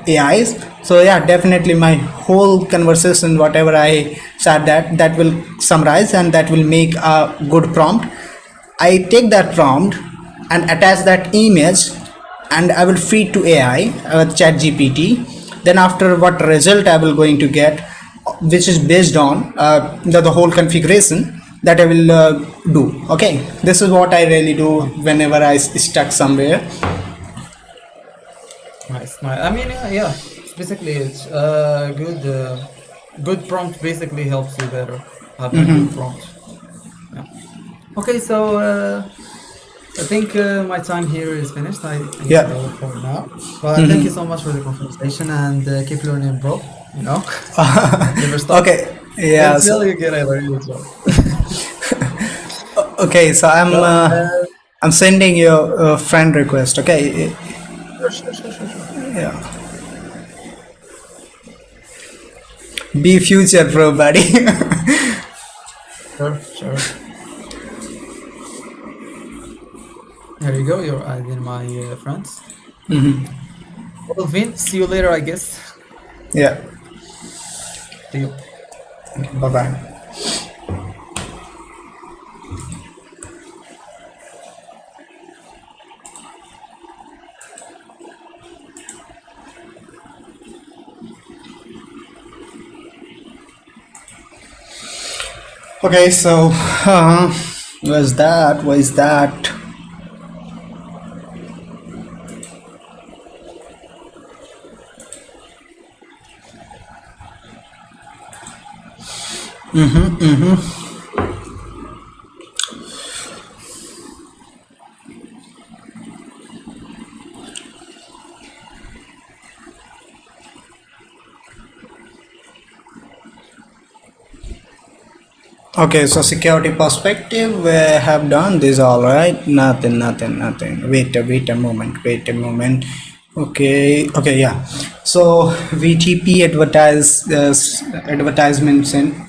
AIs. So yeah, definitely my whole conversation, whatever I said, that will summarize and that will make a good prompt. I take that prompt and attach that image, and I will feed to AI, chat GPT. Then after what result I will going to get, which is based on the whole configuration that I will do. Okay, this is what I really do whenever I stuck somewhere. Nice, nice. I mean, yeah. It's basically, it's good. Good prompt basically helps you better having a good prompt. Yeah. Okay, so I think my time here is finished. I need to Yeah. go for now. But thank you so much for the conversation and keep learning, bro. You know, never stop. Okay. Yeah. Until So you get a real job. okay. So Well, I'm sending you a friend request. Okay. sure, sure, sure, sure, sure. Yeah. Be future pro, buddy. Sure, sure. There you go. You're adding my friends. Well, Vin, see you later, I guess. Yeah. See you. Bye bye. Okay. So where's that? Where's that? Okay, so security perspective, we have done this all right. Nothing, nothing, nothing. Wait a moment. Wait a moment. Okay, okay, yeah. So VTP advertisements in.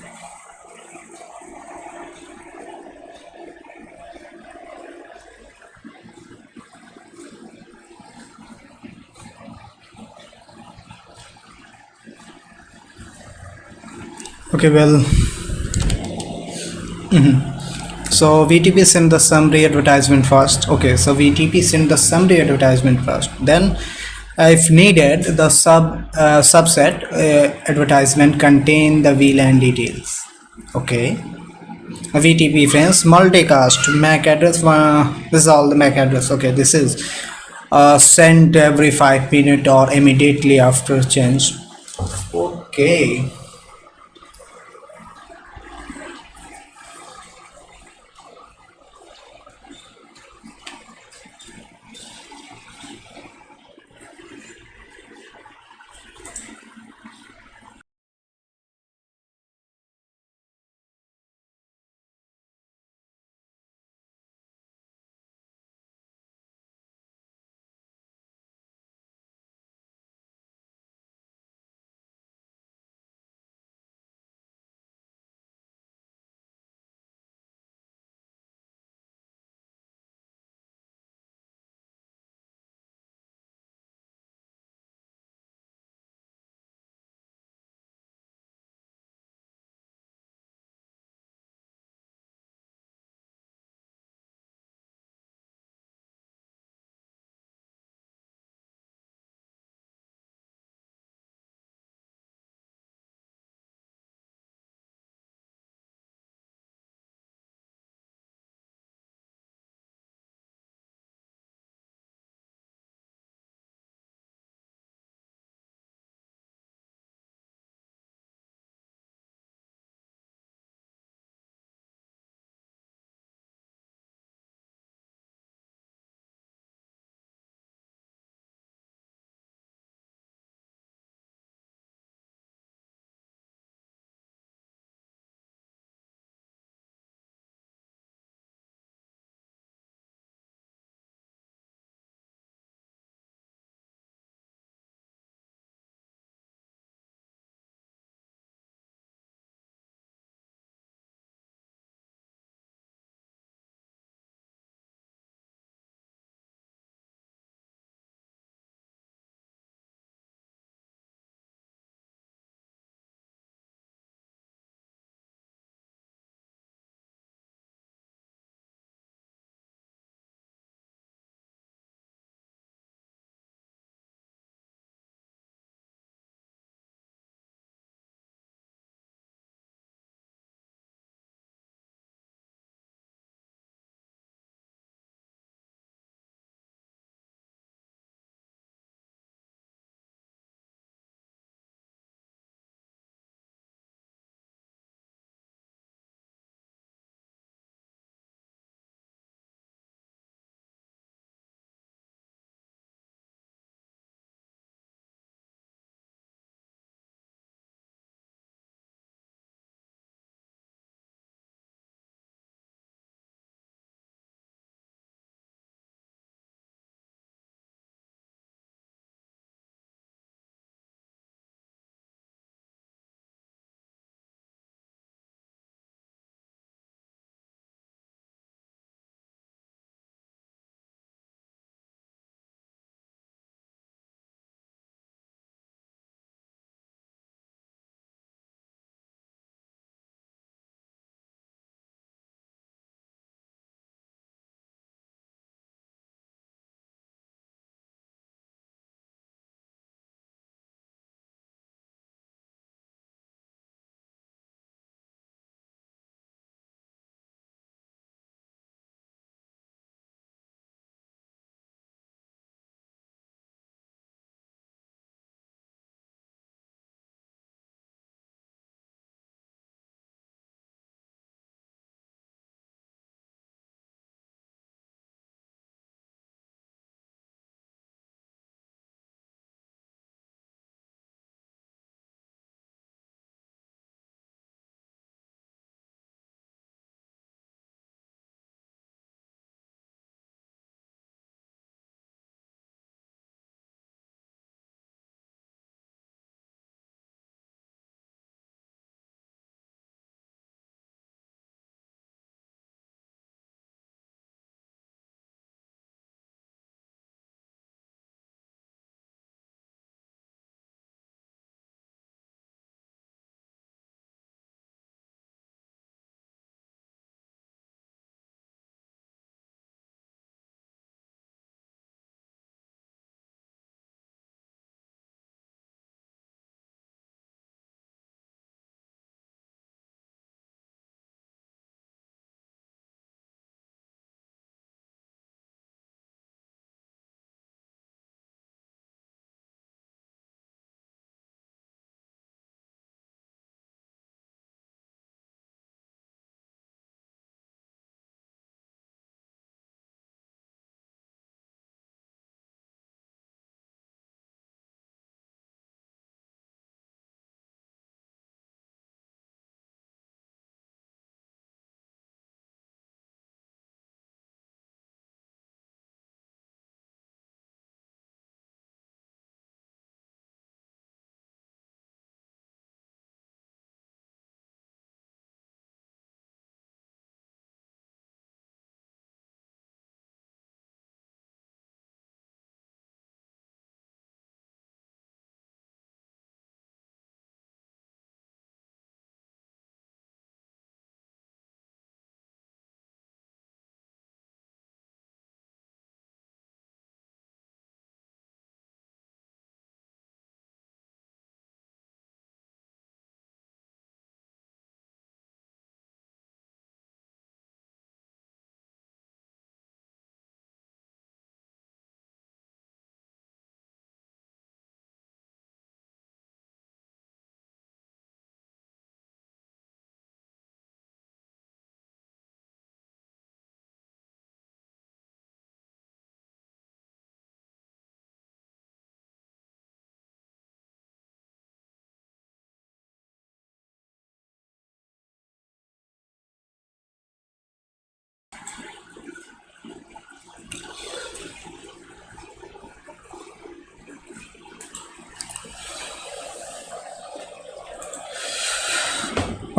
Okay, well, so VTP send the summary advertisement first. Okay, so VTP send the summary advertisement first. Then, if needed, the subset advertisement contain the VLAN details. Okay. VTP friends, multicast, MAC address. This is all the MAC address. Okay, this is sent every 5 minutes or immediately after change. Okay.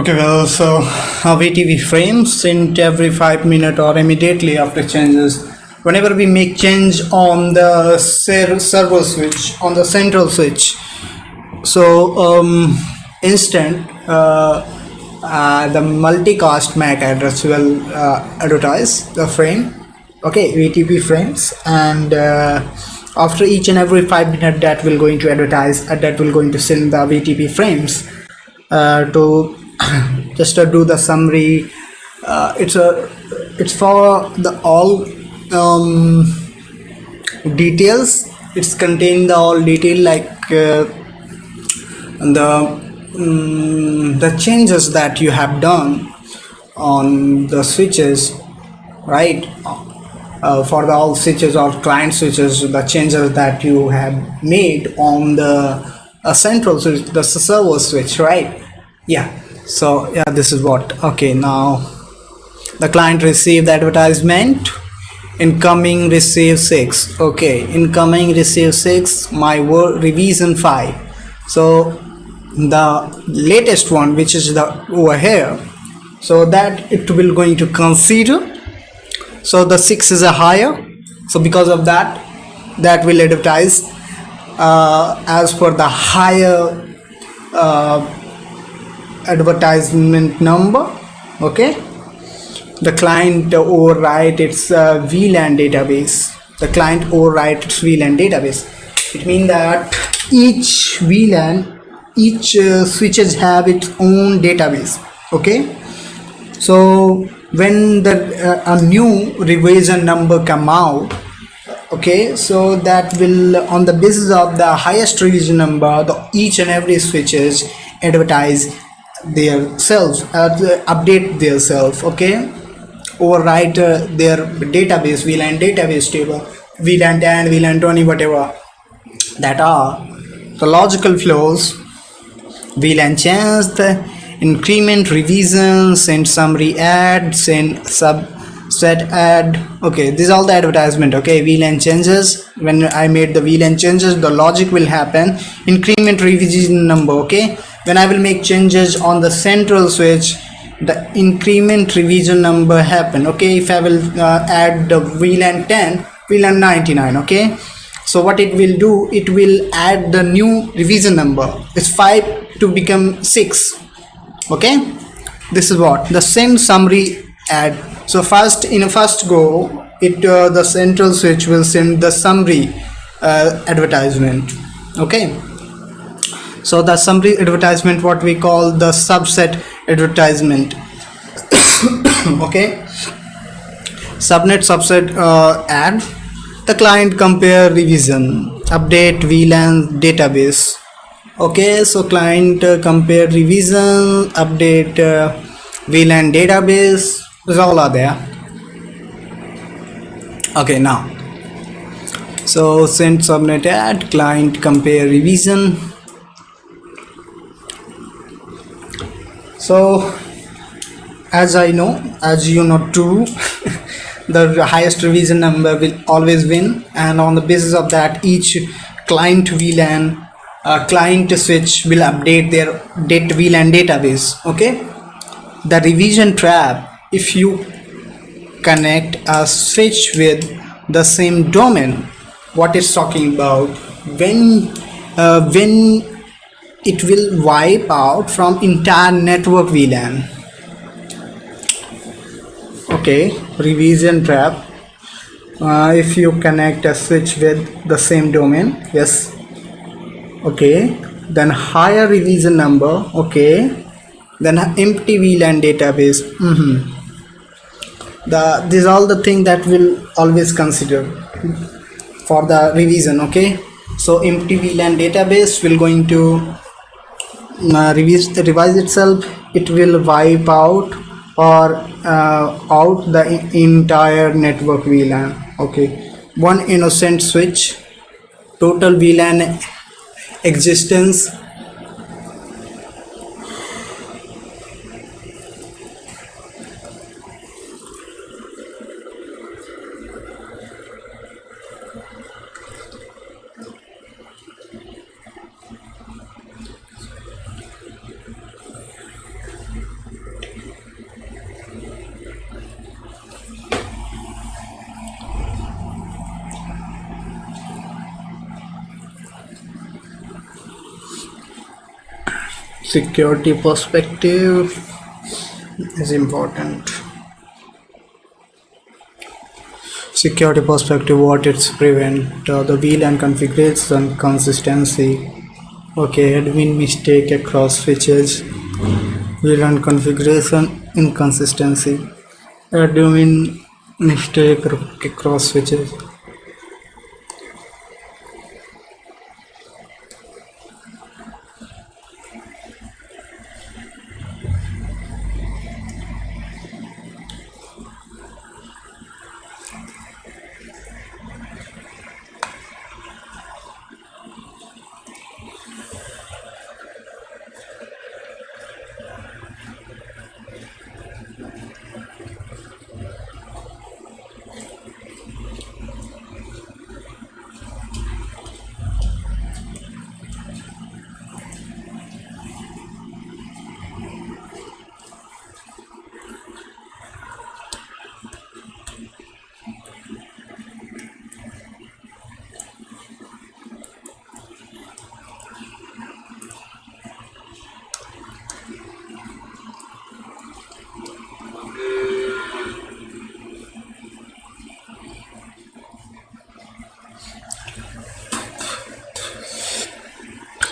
Okay, well, so VTV frames in every 5 minutes or immediately after changes. Whenever we make change on the server switch, on the central switch, so instant the multicast MAC address will advertise the frame, okay, VTP frames, and after each and every 5 minutes that will going to advertise, that will going to send the VTP frames to just to do the summary. It's for the all details. It's contain the all detail like the changes that you have done on the switches, right? For the all switches or client switches, the changes that you have made on the central switch, the server switch, right? Yeah. So yeah, this is what. Okay, now the client received the advertisement. Incoming receive 6. Okay, incoming receive 6. My word revision 5. So the latest one, which is the over here, so that it will going to consider. So the 6 is a higher, so because of that, that will advertise as per the higher advertisement number. Okay, the client overwrite its VLAN database. The client overwrite its VLAN database. It means that each VLAN, each switches have its own database. Okay, so when the a new revision number come out, okay, so that will on the basis of the highest revision number, the each and every switches advertise their selves, update their self. Okay, overwrite their database, VLAN database table, VLAN 10, VLAN 20, whatever that are the logical flows. VLAN change, the increment, revision, send summary, add, send subset, add. Okay, this is all the advertisement. Okay, VLAN changes. When I made the VLAN changes, the logic will happen. Increment revision number. Okay, when I will make changes on the central switch, the increment revision number happen. Okay, if I will add the VLAN 10, VLAN 99. Okay, so what it will do, it will add the new revision number. It's 5 to become 6. Okay, this is what the same summary add. So first, in a first go, it the central switch will send the summary advertisement. Okay, so the summary advertisement, what we call the subset advertisement. Okay, subnet subset add. The client compare revision, update VLAN database. Okay, so client compare revision, update VLAN database, these all are there. Okay, now so send subnet add, client compare revision. So as I know, as you know too, the highest revision number will always win, and on the basis of that, each client VLAN client switch will update their VLAN database. Okay, the revision trap, if you connect a switch with the same domain, what it's talking about, when it will wipe out from entire network VLAN. Okay, revision trap, if you connect a switch with the same domain, yes, okay, then higher revision number, okay, then empty VLAN database. These are all the thing that will always consider for the revision. Okay, so empty VLAN database will going to revise itself. It will wipe out or out the entire network VLAN. Okay, one innocent switch, total VLAN existence. security perspective is important. Security perspective, what it's prevent the wheel and configuration consistency. Okay, admin mistake across switches, wheel and configuration inconsistency, admin mistake across switches.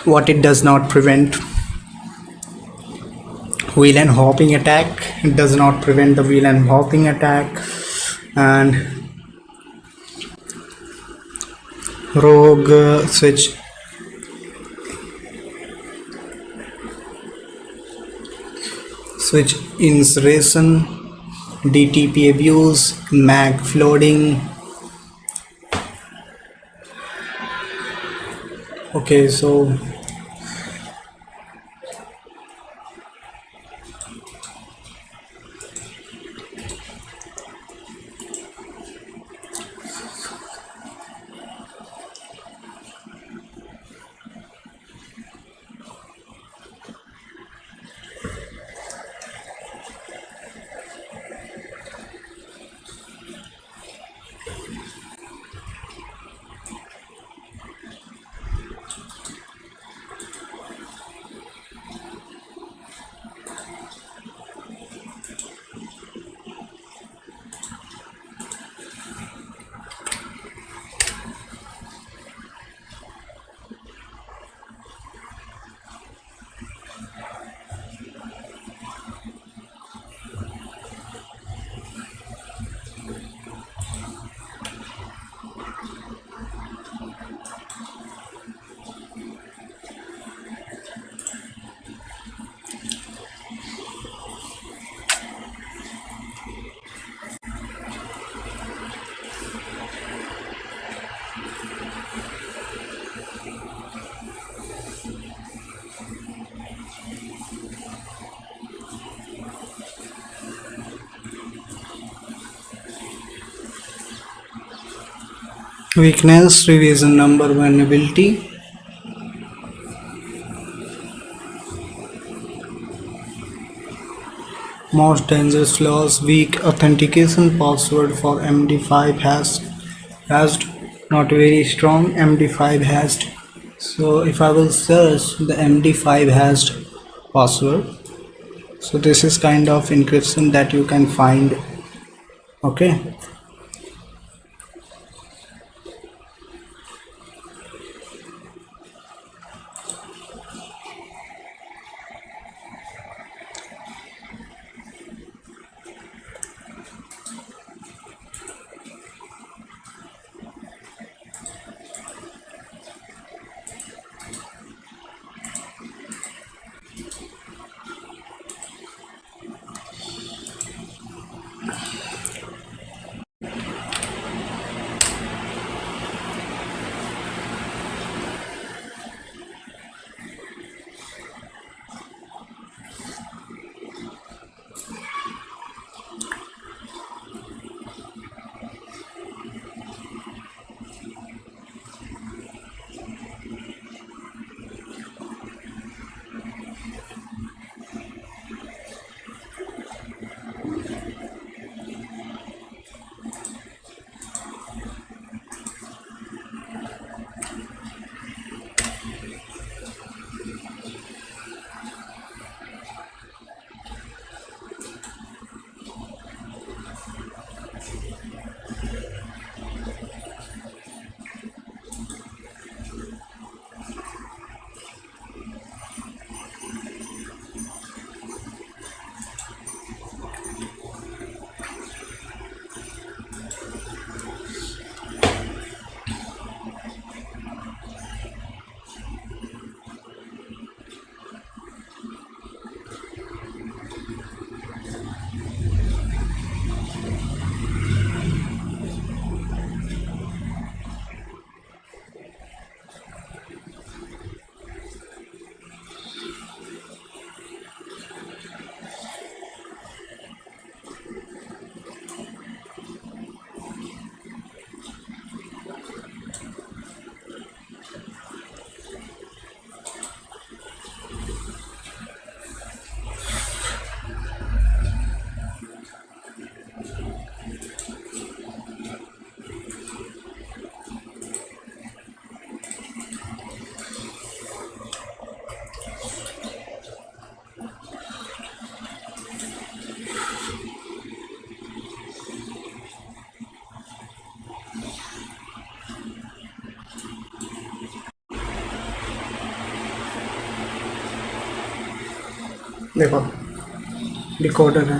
What it does not prevent: wheel and hopping attack. It does not prevent the wheel and hopping attack. And rogue switch insertion, DTP abuse, mag flooding. Okay, so weakness, revision number, vulnerability. Most dangerous flaws: weak authentication password for MD5 hashed, not very strong MD5 hashed. So if I will search the MD5 hashed password, so this is kind of encryption that you can find. Okay, देखो decoder है.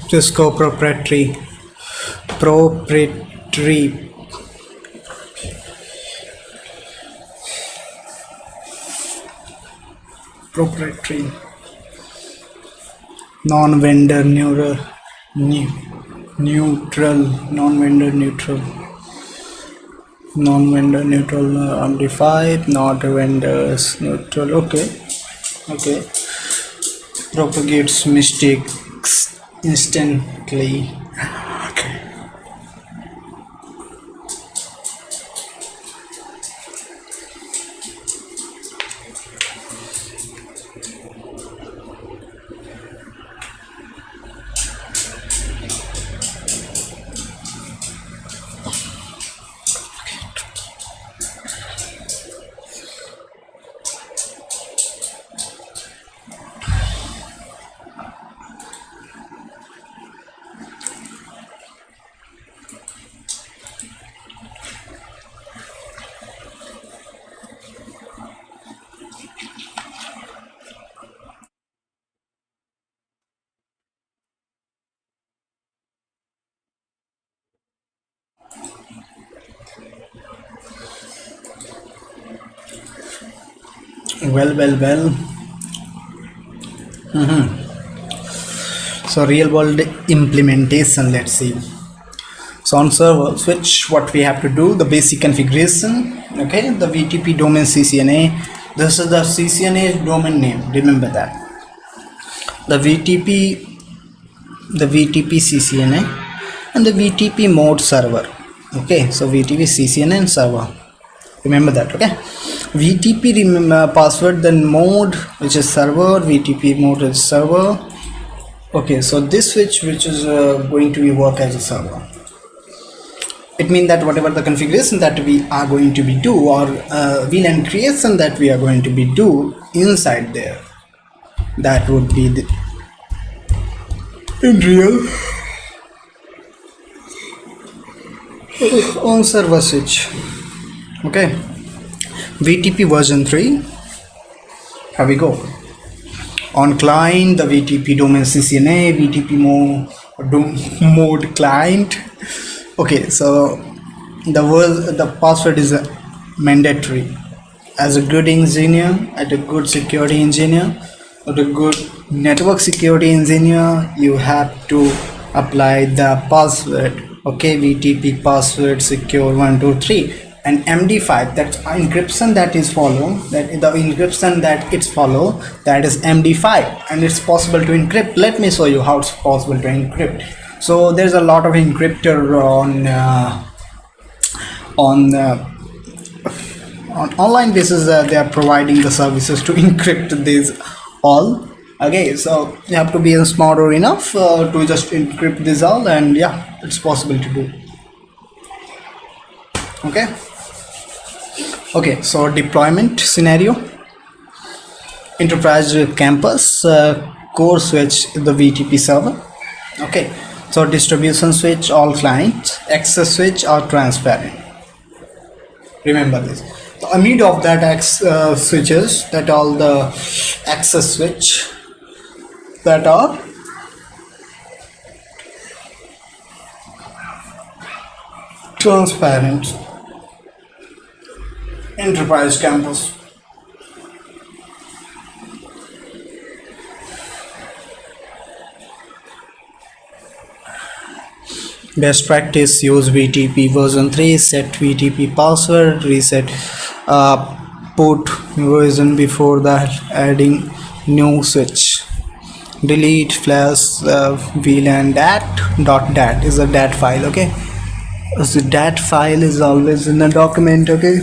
Cisco proprietary proprietary non-vendor neutral non-vendor neutral non-vendor neutral amplified, not vendors neutral. Okay, propagates mistakes instantly. Okay. Well. So real world implementation, let's see. So on server switch, what we have to do, the basic configuration. Okay, the VTP domain CCNA. This is the CCNA domain name, remember that. The VTP CCNA and the VTP mode server. Okay, so VTP CCNA and server, remember that. Okay, VTP remember password, then mode which is server, VTP mode is server. Okay, so this switch which is going to be work as a server. It means that whatever the configuration that we are going to be do, or VLAN creation that we are going to be do inside there, that would be the in real on server switch. Okay, VTP version 3. Here we go. On client, the VTP domain CCNA, VTP mode client. Okay, so the password is mandatory. As a good engineer, as a good security engineer, or a good network security engineer, you have to apply the password. Okay, VTP password secure 123 and MD5. That's encryption that is follow. That the encryption that it's follow, that is MD5, and it's possible to encrypt. Let me show you how it's possible to encrypt. So there's a lot of encryptor on online basis. They are providing the services to encrypt these all. Okay, so you have to be smarter enough to just encrypt this all, and yeah, it's possible to do. Okay. Okay, so deployment scenario: enterprise campus, core switch the VTP server. Okay, so distribution switch all clients, access switch are transparent. Remember this. So amid of that switches, that all the access switch that are transparent. Enterprise campus. Best practice: use VTP version 3, set VTP password, reset port version before that, adding new switch. Delete flash VLAN dat is a dat file. Okay, so the dat file is always in the document. Okay.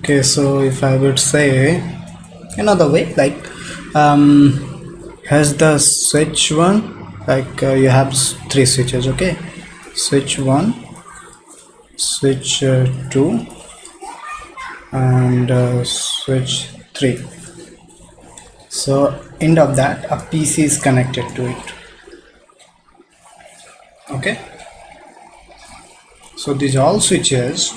Okay, so if I would say another way, like has the switch one, like you have three switches, okay? Switch 1, switch 2, and switch 3. So end of that, a PC is connected to it. Okay, so these all switches,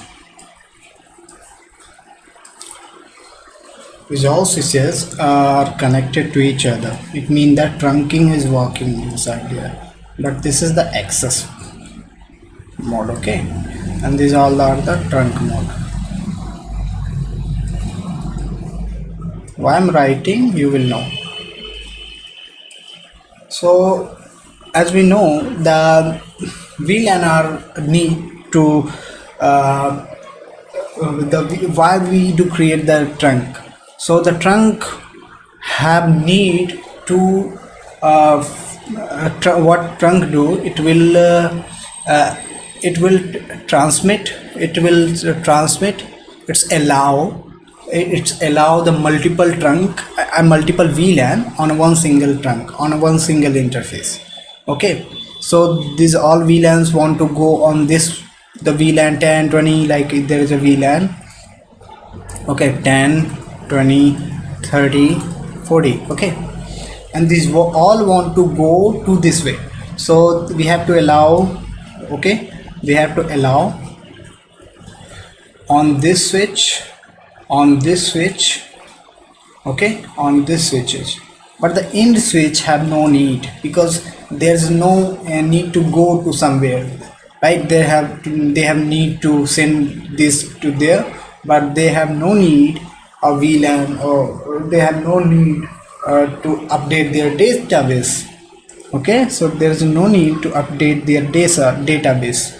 are connected to each other. It means that trunking is working inside here, but this is the access mode, okay? And these all are the trunk mode. Why I'm writing, you will know. So as we know, the VLAN are need to why we do create the trunk. So the trunk have need to what trunk do, it will transmit, it's allow the multiple trunk, multiple VLAN on one single trunk, on one single interface. Okay, so these all VLANs want to go on this, the VLAN 10 20, like there is a VLAN, okay, 10 20 30 40, okay, and these all want to go to this way. So we have to allow, okay, we have to allow on this switch, on this switch, okay, on this switches, but the end switch have no need, because there's no need to go to somewhere, right? They have need to send this to there, but they have no need of VLAN, or they have no need to update their database. Okay, so there's no need to update their database.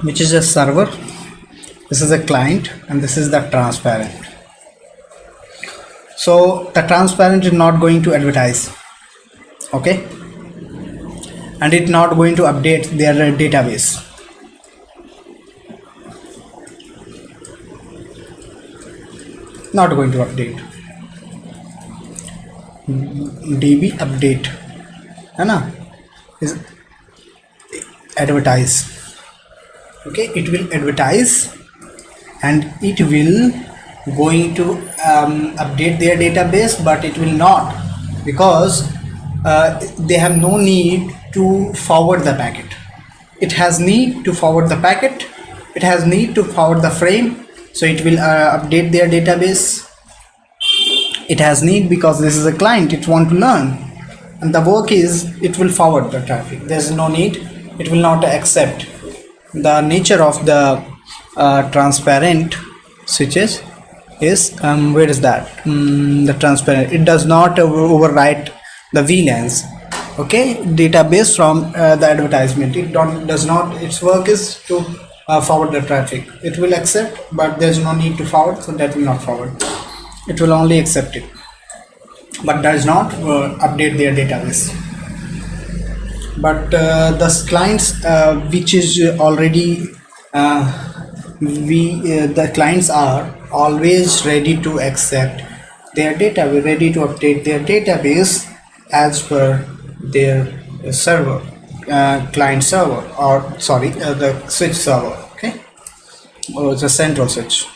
Which is a server, this is a client, and this is the transparent. So the transparent is not going to advertise, okay, and it's not going to update their database. Not going to update. DB update, है ना, is advertise. Okay, it will advertise and it will going to update their database, but it will not, because they have no need to forward the packet. It has need to forward the packet, it has need to forward the frame, so it will update their database. It has need because this is a client, it want to learn, and the work is it will forward the traffic. There's no need, it will not accept. The nature of the transparent switches is where is that, the transparent, it does not overwrite the VLANs, okay, database from the advertisement. It does not, its work is to forward the traffic. It will accept, but there's no need to forward, so that will not forward, it will only accept it, but does not update their database. But the clients which is already the clients are always ready to accept their data, ready to update their database as per their server, client server, or sorry, the switch server, okay, or the central switch.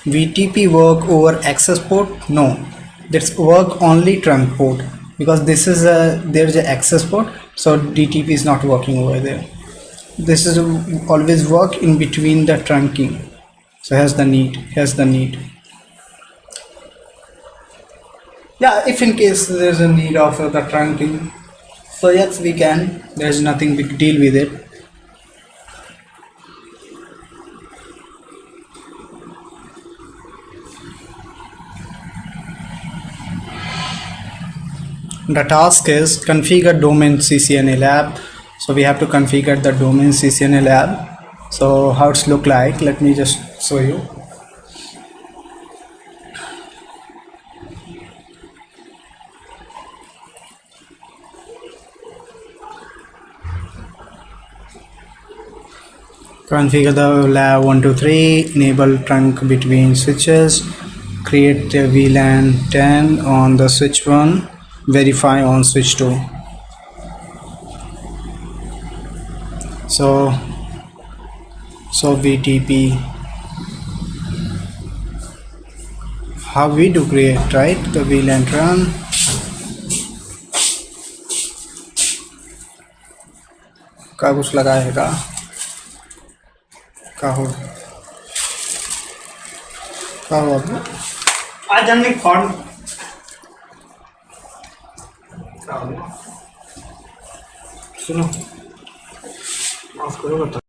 VTP work over access port? No, that's work only trunk port, because this is a, there's an access port, so DTP is not working over there. This is always work in between the trunking, so here's the need. Yeah, if in case there's a need of the trunking, so yes, we can, there's nothing big deal with it. The task is configure domain CCNA lab. So we have to configure the domain CCNA lab. So how it's look like, let me just show you. Configure the lab 123, enable trunk between switches, create a VLAN 10 on the switch 1, verify on switch 2. So VTP, how we do create, right, the VLAN run. का कुछ लगाएगा का हो आज हमने form सुनो माफ करो बता